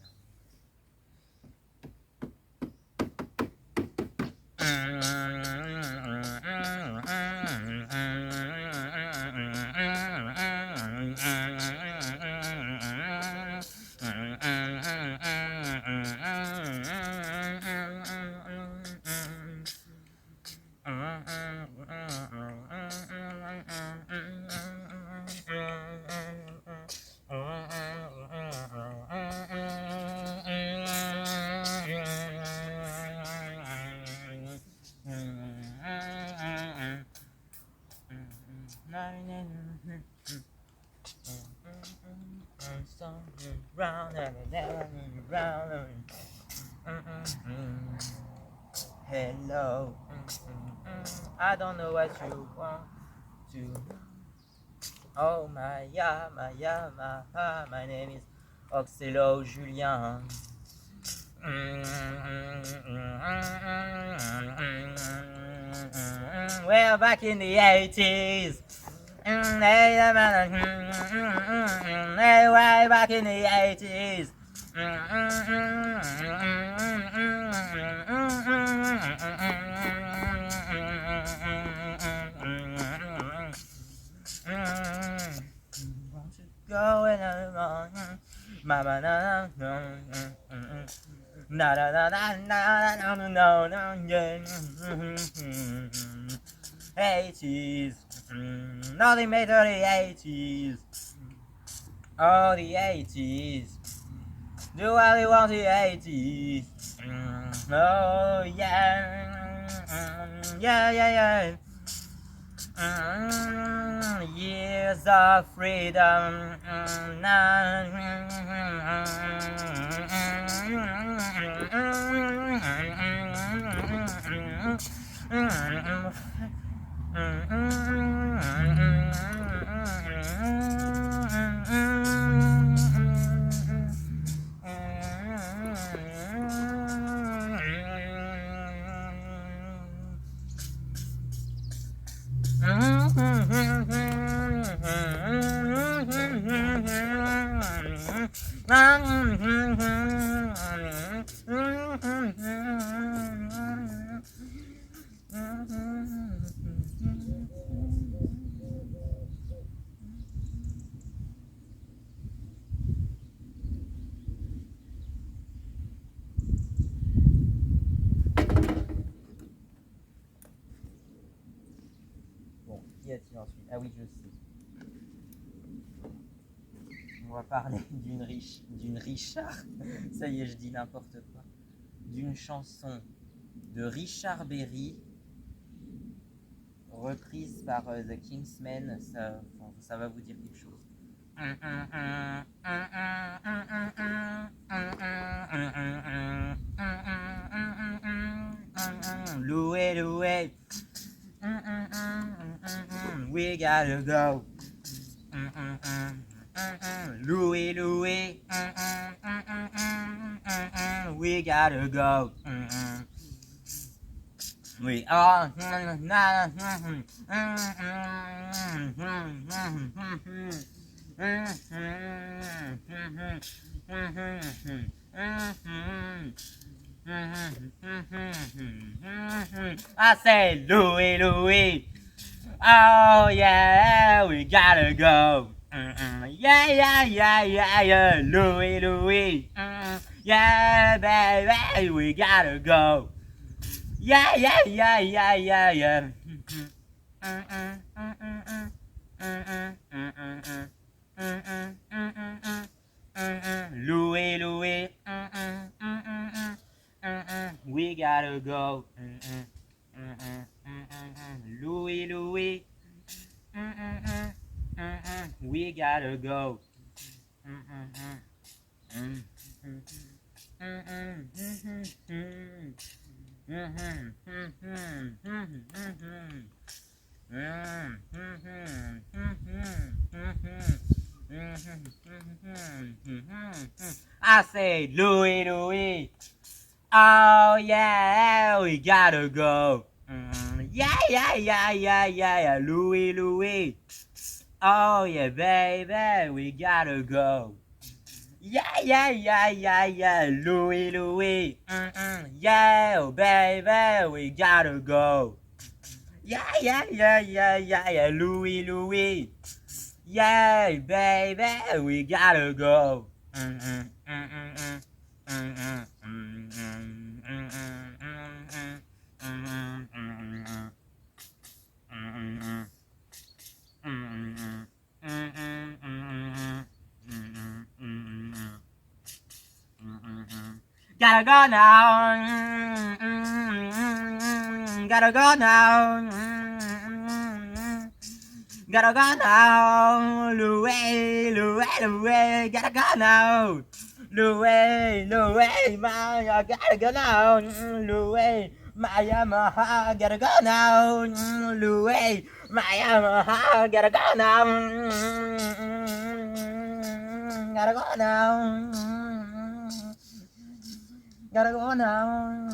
Hello, I don't know what you want to. Oh my name is Oxelo Julien. Well, back in the 80s. Way back in the 80s. Won't you go in along? Mama, na na na na na na na na no no yeah. 80s, nothing better the 80s. Oh, the 80s. Do what you want the 80s. Oh yeah, yeah yeah yeah. Years of freedom. Bon, qui a-t-il ensuite? Ah oui, je sais. On va parler d'une Richard. Ça y est, je dis n'importe quoi. D'une chanson de Richard Berry, reprise par The Kingsmen. Ça va vous dire quelque chose. Loué, loué. We gotta go. Loué, loué. We gotta go. We are I say Louis, Louis. Oh yeah, we gotta go. Yeah, yeah, yeah, yeah, yeah. Louis, Louis. Yeah, baby, we gotta go. Yeah, yeah, yeah, yeah, yeah, yeah. Louis, Louis. We gotta go. Louis, Louis. We gotta go. I say Louis, Louis. Oh yeah, we gotta go. Yeah, yeah, yeah, yeah, yeah, yeah. Louis, Louis. Oh yeah, baby, we gotta go. Yeah, yeah, yeah, yeah, yeah. Louis, Louis. Yeah, oh, baby, we gotta go. Yeah, yeah, yeah, yeah, yeah, yeah. Louis, Louis. Yeah, baby, we gotta go. Gotta go now. Gotta go now. Gotta go now. Louis, Louis, Louis. Gotta go now. Louis, Louis, man, I gotta go now. Louis, my Yamaha, gotta go now, Louis, my Yamaha, gotta go now, gotta go now, gotta go now.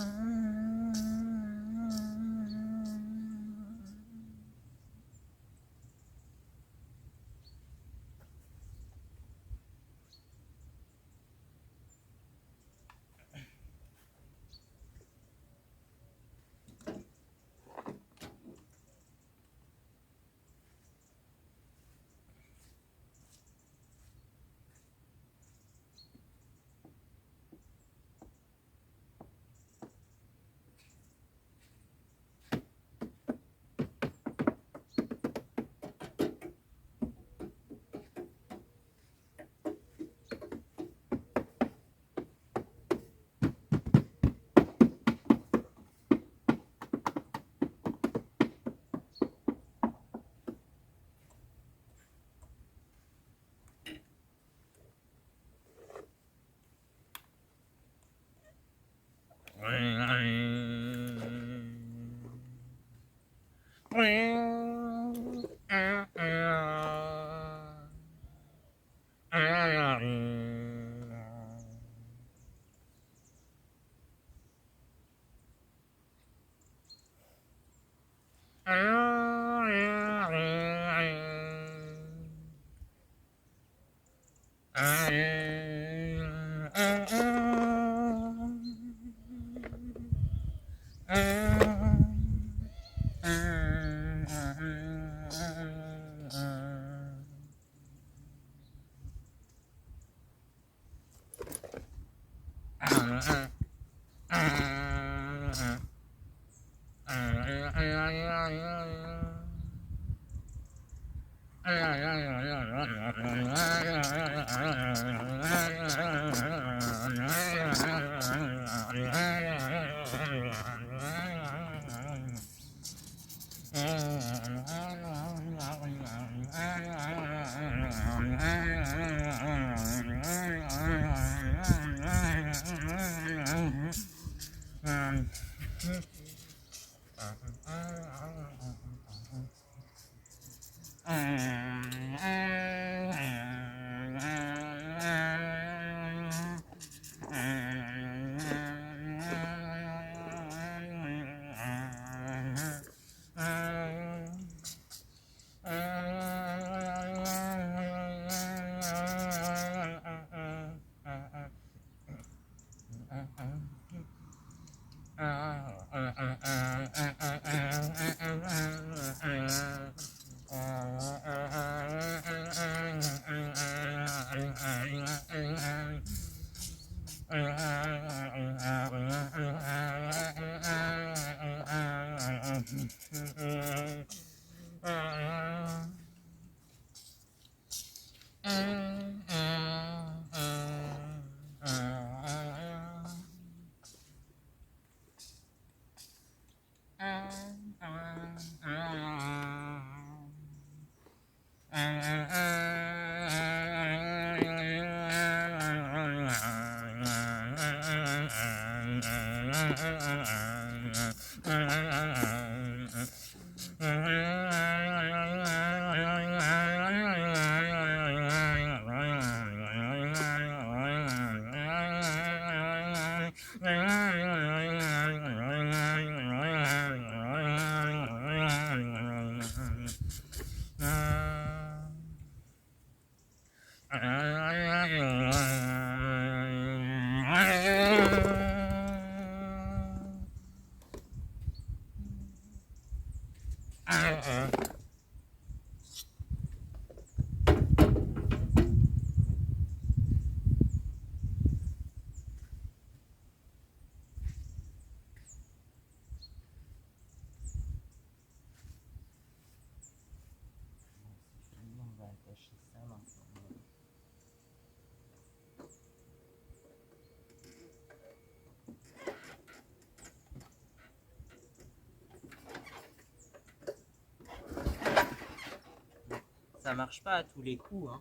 Ça marche pas à tous les coups, hein.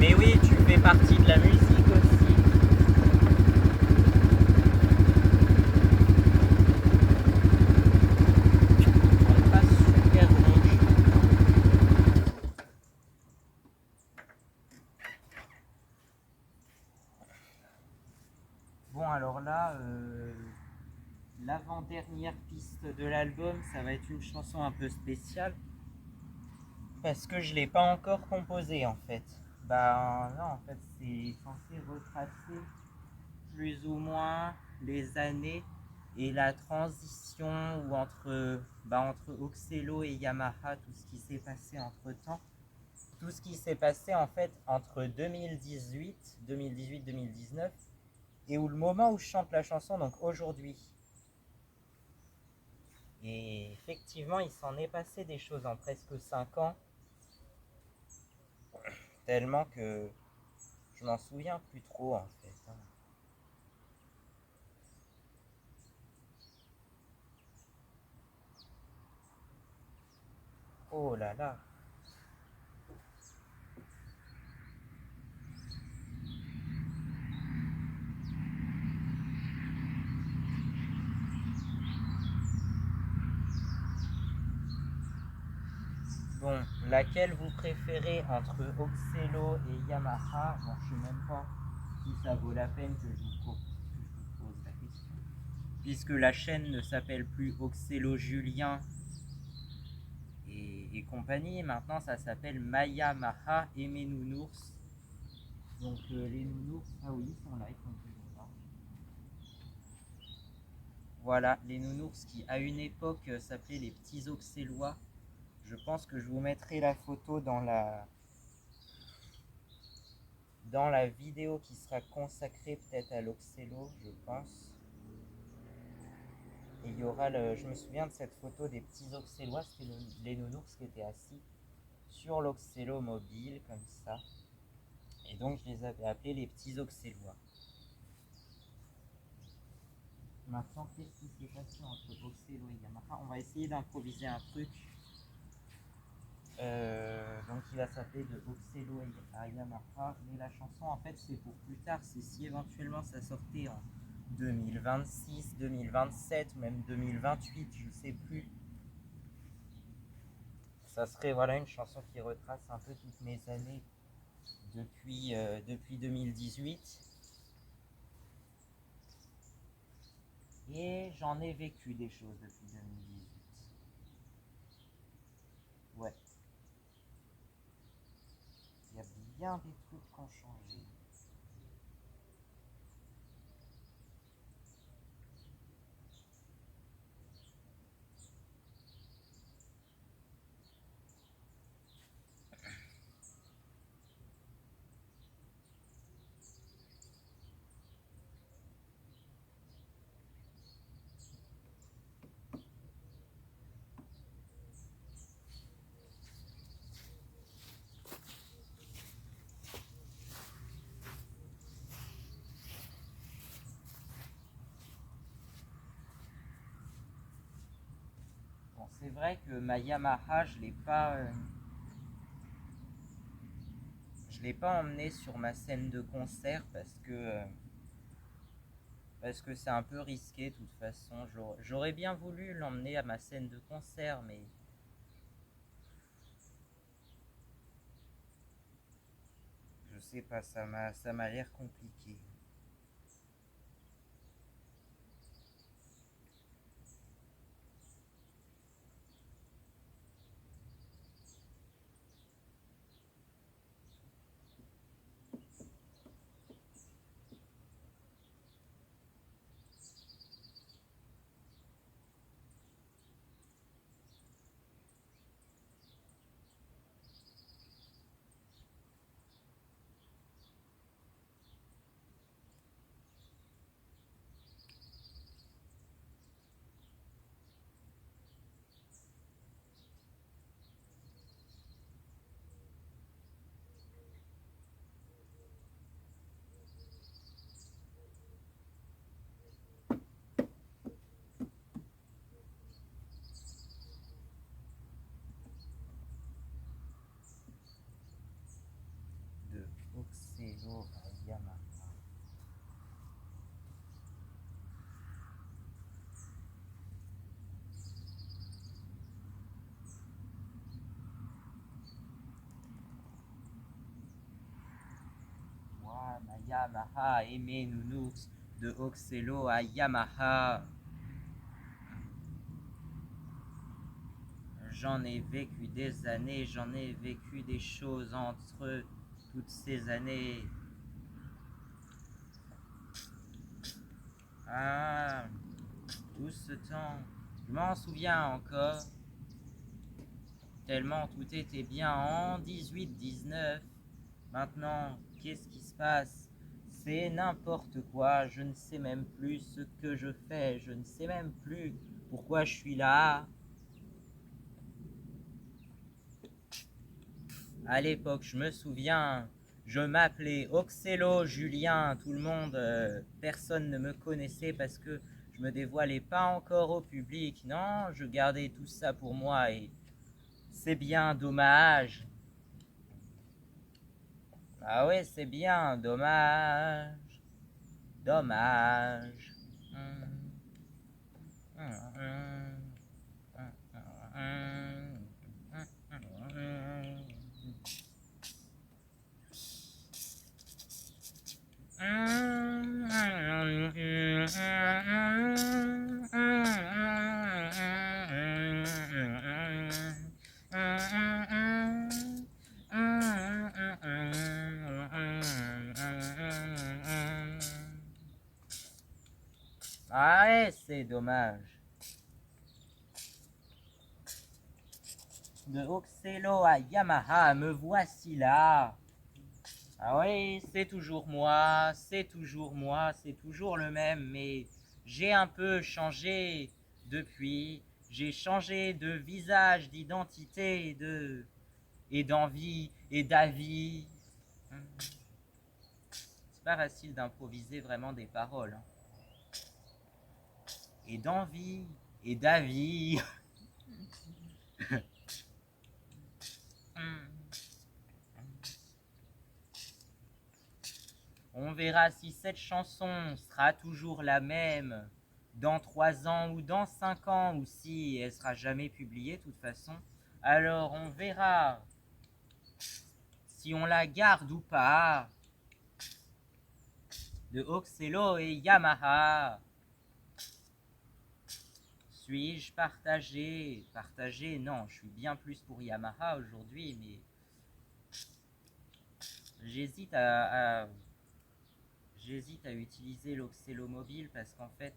Mais oui, tu fais partie de la musique aussi. On passe super ronge. Bon, alors là, l'avant-dernière piste de l'album, ça va être une chanson un peu spéciale. Parce que je l'ai pas encore composée en fait. Bah non, en fait, c'est censé retracer plus ou moins les années et la transition entre Oxelo et Yamaha, tout ce qui s'est passé entre temps. Tout ce qui s'est passé en fait entre 2018-2019 et où le moment où je chante la chanson, donc aujourd'hui. Et effectivement, il s'en est passé des choses en presque 5 ans, tellement que je m'en souviens plus trop en fait. Oh là là. Bon, laquelle vous préférez entre Oxelo et Yamaha? Bon, je sais même pas si ça vaut la peine que je vous pose la question. Puisque la chaîne ne s'appelle plus Oxelo Julien et compagnie, maintenant ça s'appelle Maya Maha et mes nounours. Donc les nounours, ah oui, ils sont là, ils sont toujours là. Voilà, les nounours qui à une époque s'appelaient les petits Oxelois. Je pense que je vous mettrai la photo dans la vidéo qui sera consacrée peut-être à l'Oxelo, je pense. Et il y aura je me souviens de cette photo des petits Oxelois, c'était les nounours qui étaient assis sur l'Oxelo mobile, comme ça. Et donc je les avais appelés les petits Oxelois. Maintenant, qu'est-ce qui s'est passé entre Oxelo et Yamaha? On va essayer d'improviser un truc. Donc il va s'appeler de Oxelo à Yamaha, mais la chanson en fait c'est pour plus tard, c'est si éventuellement ça sortait en 2026, 2027, même 2028, je sais plus. Ça serait voilà une chanson qui retrace un peu toutes mes années depuis 2018. Et j'en ai vécu des choses depuis 2018. Ouais, il y a bien des trucs qui ont changé. Bon, c'est vrai que ma Yamaha, je l'ai pas emmené sur ma scène de concert parce que c'est un peu risqué de toute façon. J'aurais bien voulu l'emmener à ma scène de concert, mais je sais pas, ça m'a l'air compliqué. Oxelo à Yamaha. Moi, ma Yamaha, aimé nounours, de Oxelo à Yamaha. J'en ai vécu des années, j'en ai vécu des choses entre toutes ces années. Ah, tout ce temps, je m'en souviens encore. Tellement tout était bien en 18-19. Maintenant, qu'est-ce qui se passe? C'est n'importe quoi, je ne sais même plus ce que je fais, je ne sais même plus pourquoi je suis là. À l'époque, je me souviens, je m'appelais Oxelo Julien, tout le monde, personne ne me connaissait parce que je me dévoilais pas encore au public. Non, je gardais tout ça pour moi et c'est bien dommage. Ah ouais, c'est bien dommage. Dommage. Ah ouais, c'est dommage. De Oxelo à Yamaha, me voici là. Ah oui, c'est toujours moi, c'est toujours moi, c'est toujours le même, mais j'ai un peu changé depuis. J'ai changé de visage, d'identité, et d'envie et d'avis. C'est pas facile d'improviser vraiment des paroles. Hein. Et d'envie et d'avis. On verra si cette chanson sera toujours la même dans 3 ans ou dans 5 ans, ou si elle sera jamais publiée de toute façon. Alors on verra si on la garde ou pas. De Oxelo et Yamaha. Suis-je partagé? Partagé, non, je suis bien plus pour Yamaha aujourd'hui, mais j'hésite à utiliser l'Oxelo mobile parce qu'en fait,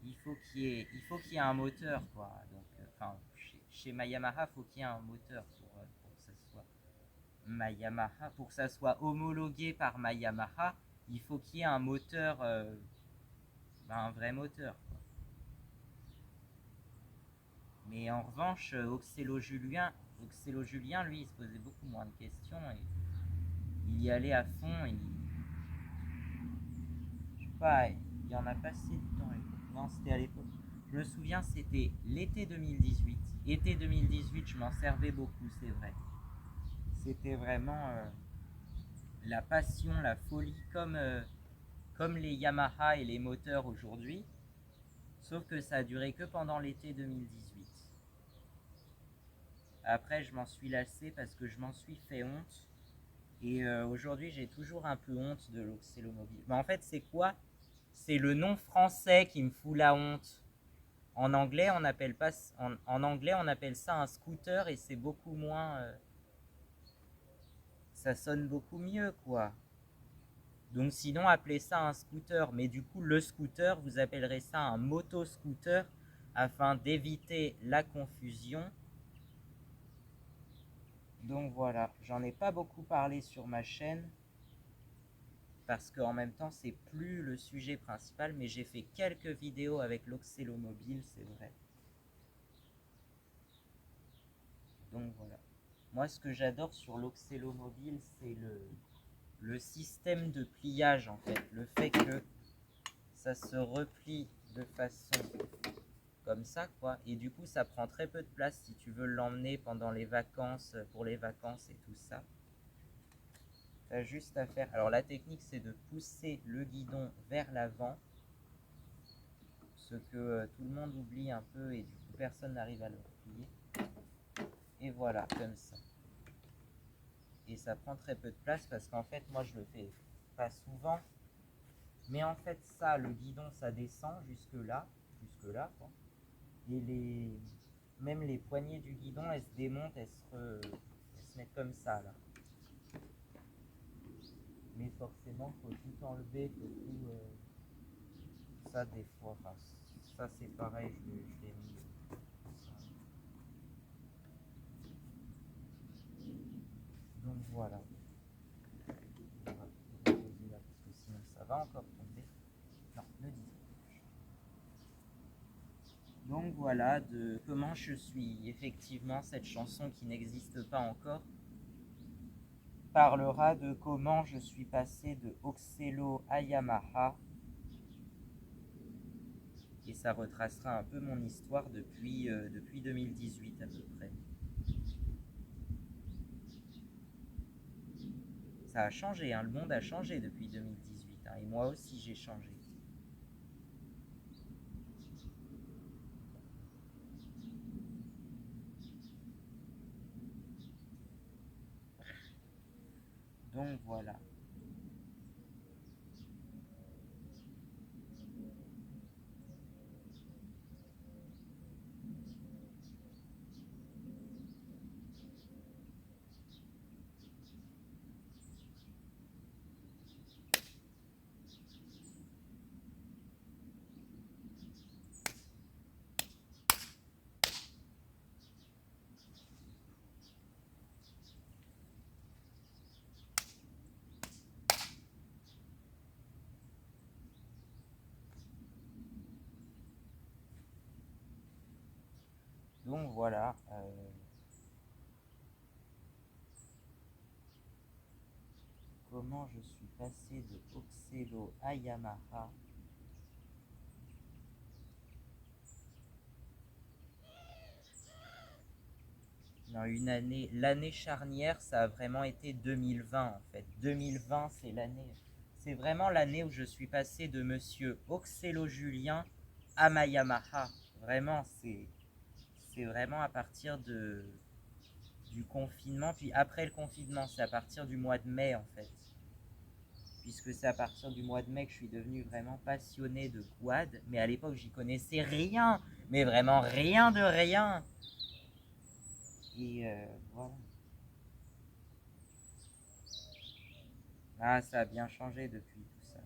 il faut qu'il y ait un moteur, quoi. Donc, enfin, chez ma Yamaha, faut qu'il y ait un moteur pour que ça soit ma Yamaha, pour que ça soit homologué par ma Yamaha. Il faut qu'il y ait un moteur, un vrai moteur, quoi. Mais en revanche, Oxelo Julien, lui, il se posait beaucoup moins de questions et il y allait à fond. Je sais pas, il y en a passé du temps. Non, c'était à l'époque. Je me souviens, c'était l'été 2018. Été 2018, je m'en servais beaucoup, c'est vrai. C'était vraiment la passion, la folie, comme les Yamaha et les moteurs aujourd'hui. Sauf que ça a duré que pendant l'été 2018. Après, je m'en suis lassé parce que je m'en suis fait honte. Et aujourd'hui, j'ai toujours un peu honte de l'Oxelomobile. Mais en fait, c'est quoi? C'est le nom français qui me fout la honte. En anglais, on appelle ça un scooter et c'est beaucoup moins. Ça sonne beaucoup mieux, quoi. Donc sinon, appelez ça un scooter. Mais du coup, le scooter, vous appellerez ça un moto-scooter afin d'éviter la confusion. Donc voilà, j'en ai pas beaucoup parlé sur ma chaîne parce qu'en même temps, c'est plus le sujet principal, mais j'ai fait quelques vidéos avec l'Oxelo mobile, c'est vrai. Donc voilà. Moi, ce que j'adore sur l'Oxelo mobile, c'est le système de pliage en fait. Le fait que ça se replie de façon comme ça, quoi. Et du coup, ça prend très peu de place si tu veux l'emmener pendant les vacances, pour les vacances et tout ça. T'as juste à faire. Alors la technique, c'est de pousser le guidon vers l'avant, ce que tout le monde oublie un peu et du coup personne n'arrive à le replier. Et voilà, comme ça. Et ça prend très peu de place parce qu'en fait, moi je le fais pas souvent. Mais en fait, ça, le guidon, ça descend jusque là quoi. Et même les poignées du guidon, elles se démontent, elles se mettent comme ça là. Mais forcément, faut tout enlever, faut tout. Ça, des fois, enfin, ça c'est pareil, je l'ai mis. Donc voilà. On va reposer là parce que sinon ça va encore tomber. Non, ne dis pas. Donc voilà de comment je suis. Effectivement, cette chanson qui n'existe pas encore parlera de comment je suis passé de Oxelo à Yamaha. Et ça retracera un peu mon histoire depuis 2018 à peu près. Ça a changé, hein, le monde a changé depuis 2018, hein, et moi aussi j'ai changé. Donc voilà. Donc voilà. Comment je suis passé de Oxelo à Yamaha. Non, l'année charnière, ça a vraiment été 2020 en fait. 2020, c'est vraiment l'année où je suis passé de Monsieur Oxelo Julien à ma Yamaha. Vraiment, c'est vraiment à partir du confinement. Puis après le confinement, c'est à partir du mois de mai en fait. Puisque c'est à partir du mois de mai que je suis devenu vraiment passionné de quad. Mais à l'époque, j'y connaissais rien. Mais vraiment rien de rien. Et voilà. Ah, ça a bien changé depuis tout ça.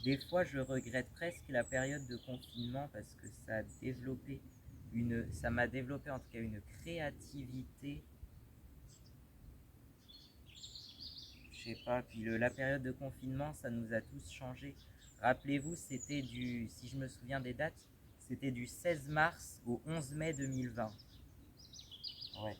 Des fois, je regrette presque la période de confinement parce que ça m'a développé en tout cas une créativité. Je sais pas. Puis la période de confinement, ça nous a tous changé. Rappelez-vous, si je me souviens des dates, c'était du 16 mars au 11 mai 2020. Ouais.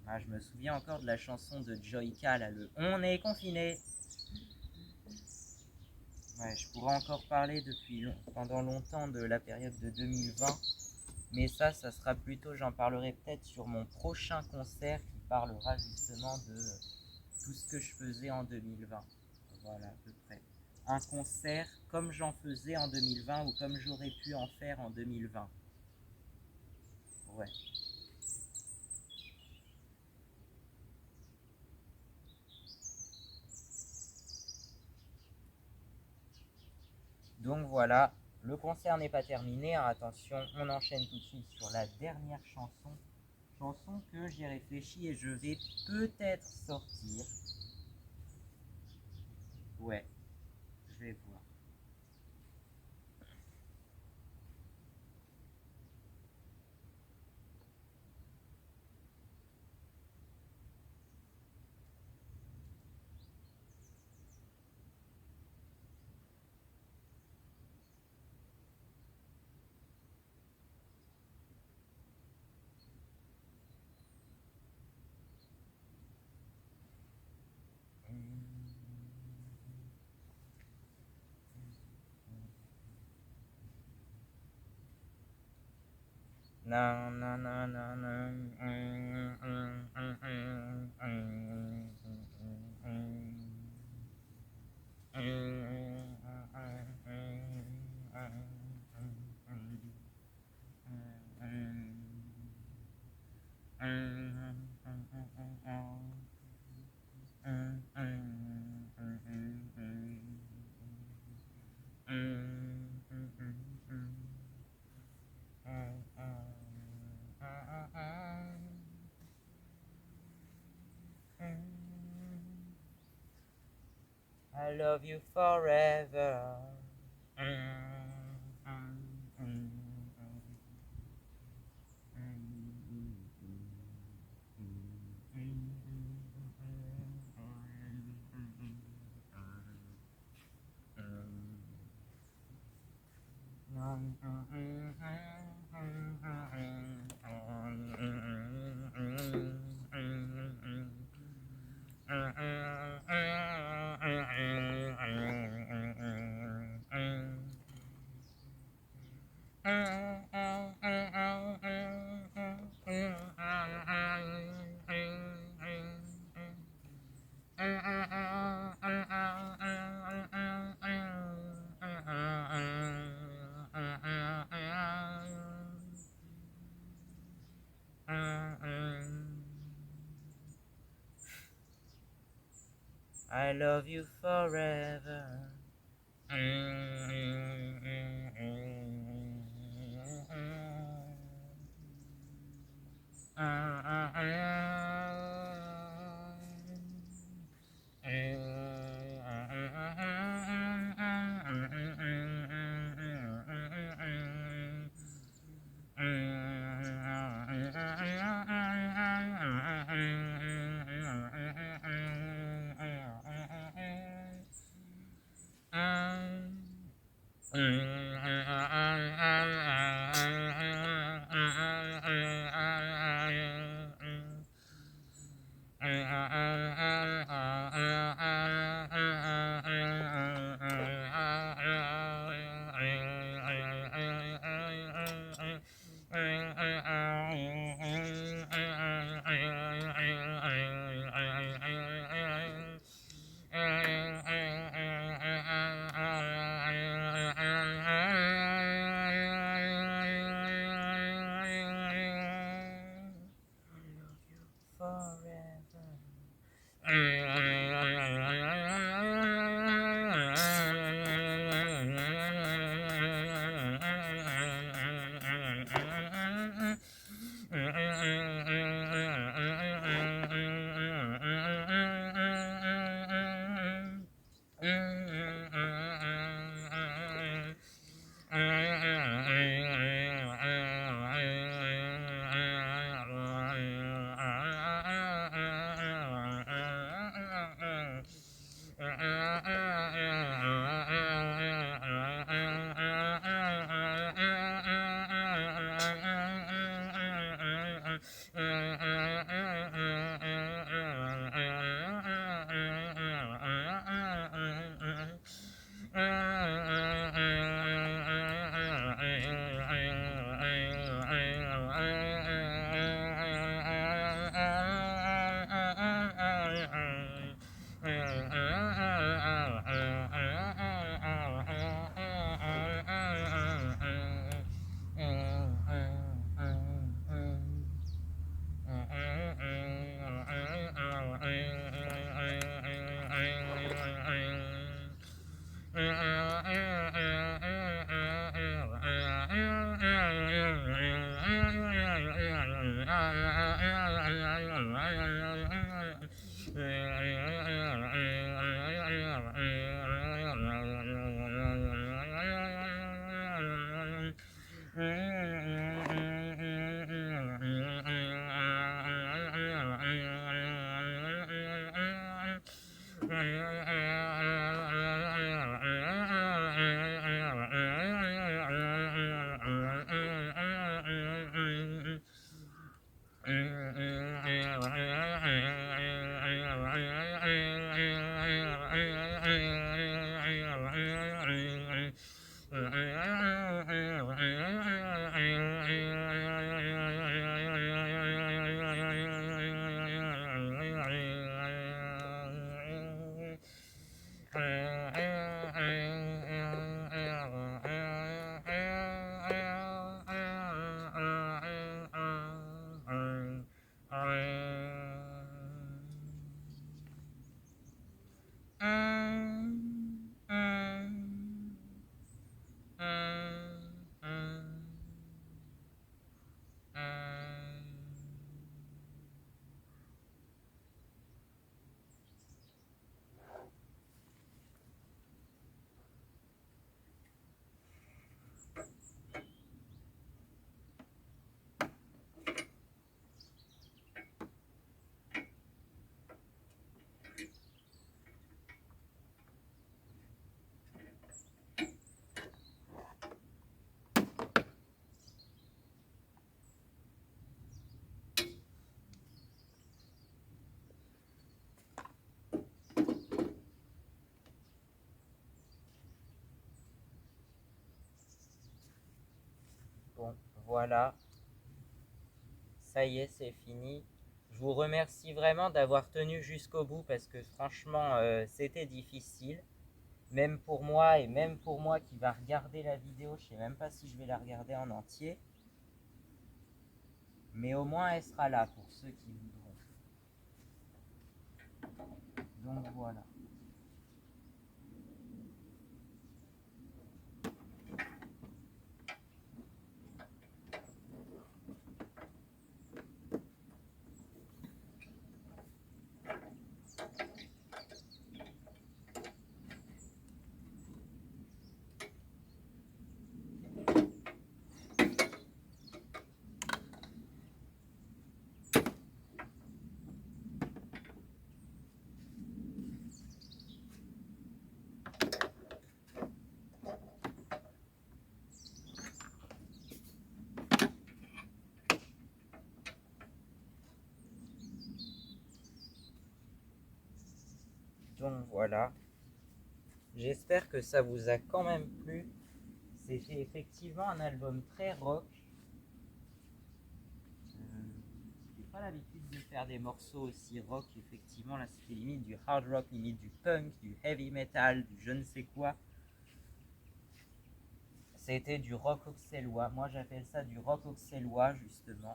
Ah, je me souviens encore de la chanson de Joyka, là, le On est confiné. Ouais, je pourrais encore parler pendant longtemps de la période de 2020, mais ça sera plutôt, j'en parlerai peut-être sur mon prochain concert qui parlera justement de tout ce que je faisais en 2020. Voilà, à peu près. Un concert comme j'en faisais en 2020 ou comme j'aurais pu en faire en 2020. Ouais. Donc voilà, le concert n'est pas terminé. Alors attention, on enchaîne tout de suite sur la dernière chanson. Chanson que j'ai réfléchi et je vais peut-être sortir. Ouais, je vais voir. Na na na na na. I love you forever. I love you forever. Voilà, ça y est, c'est fini. Je vous remercie vraiment d'avoir tenu jusqu'au bout parce que franchement, c'était difficile. Même pour moi et même pour moi qui va regarder la vidéo, je sais même pas si je vais la regarder en entier. Mais au moins, elle sera là pour ceux qui voudront. Donc voilà. Donc voilà. J'espère que ça vous a quand même plu. C'était effectivement un album très rock. J'ai pas l'habitude de faire des morceaux aussi rock, effectivement. Là, c'était limite du hard rock, limite du punk, du heavy metal, du je ne sais quoi. C'était du rock auxerrois. Moi, j'appelle ça du rock auxerrois, justement.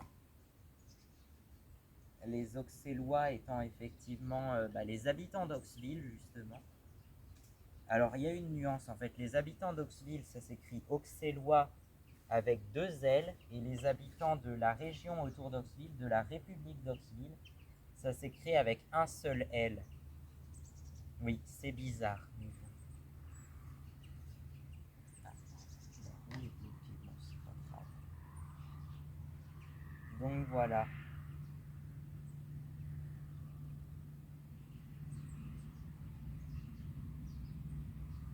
Les Auxerrois étant effectivement les habitants d'Auxville, justement. Alors, il y a une nuance, en fait. Les habitants d'Auxville, ça s'écrit Auxerrois avec 2 L, et les habitants de la région autour d'Auxville, de la République d'Auxville, ça s'écrit avec un seul L. Oui, c'est bizarre. Ah, oui, bon, c'est pas grave. Donc voilà.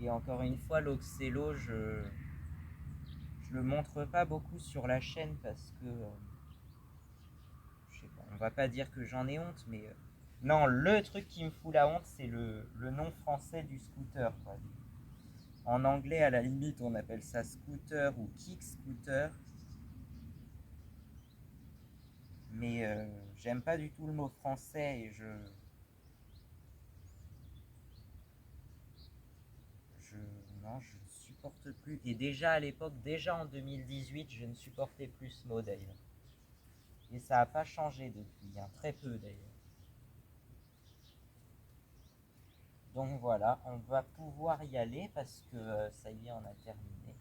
Et encore une fois, l'Auxello, je le montre pas beaucoup sur la chaîne parce que je sais pas, on va pas dire que j'en ai honte, mais non, le truc qui me fout la honte, c'est le nom français du scooter, quoi. En anglais, à la limite, on appelle ça scooter ou kick scooter. Mais j'aime pas du tout le mot français et je, non, je ne supporte plus. Et déjà à l'époque, déjà en 2018, je ne supportais plus ce mot d'ailleurs. Et ça n'a pas changé depuis, hein, très peu d'ailleurs. Donc voilà, on va pouvoir y aller parce que ça y est, on a terminé.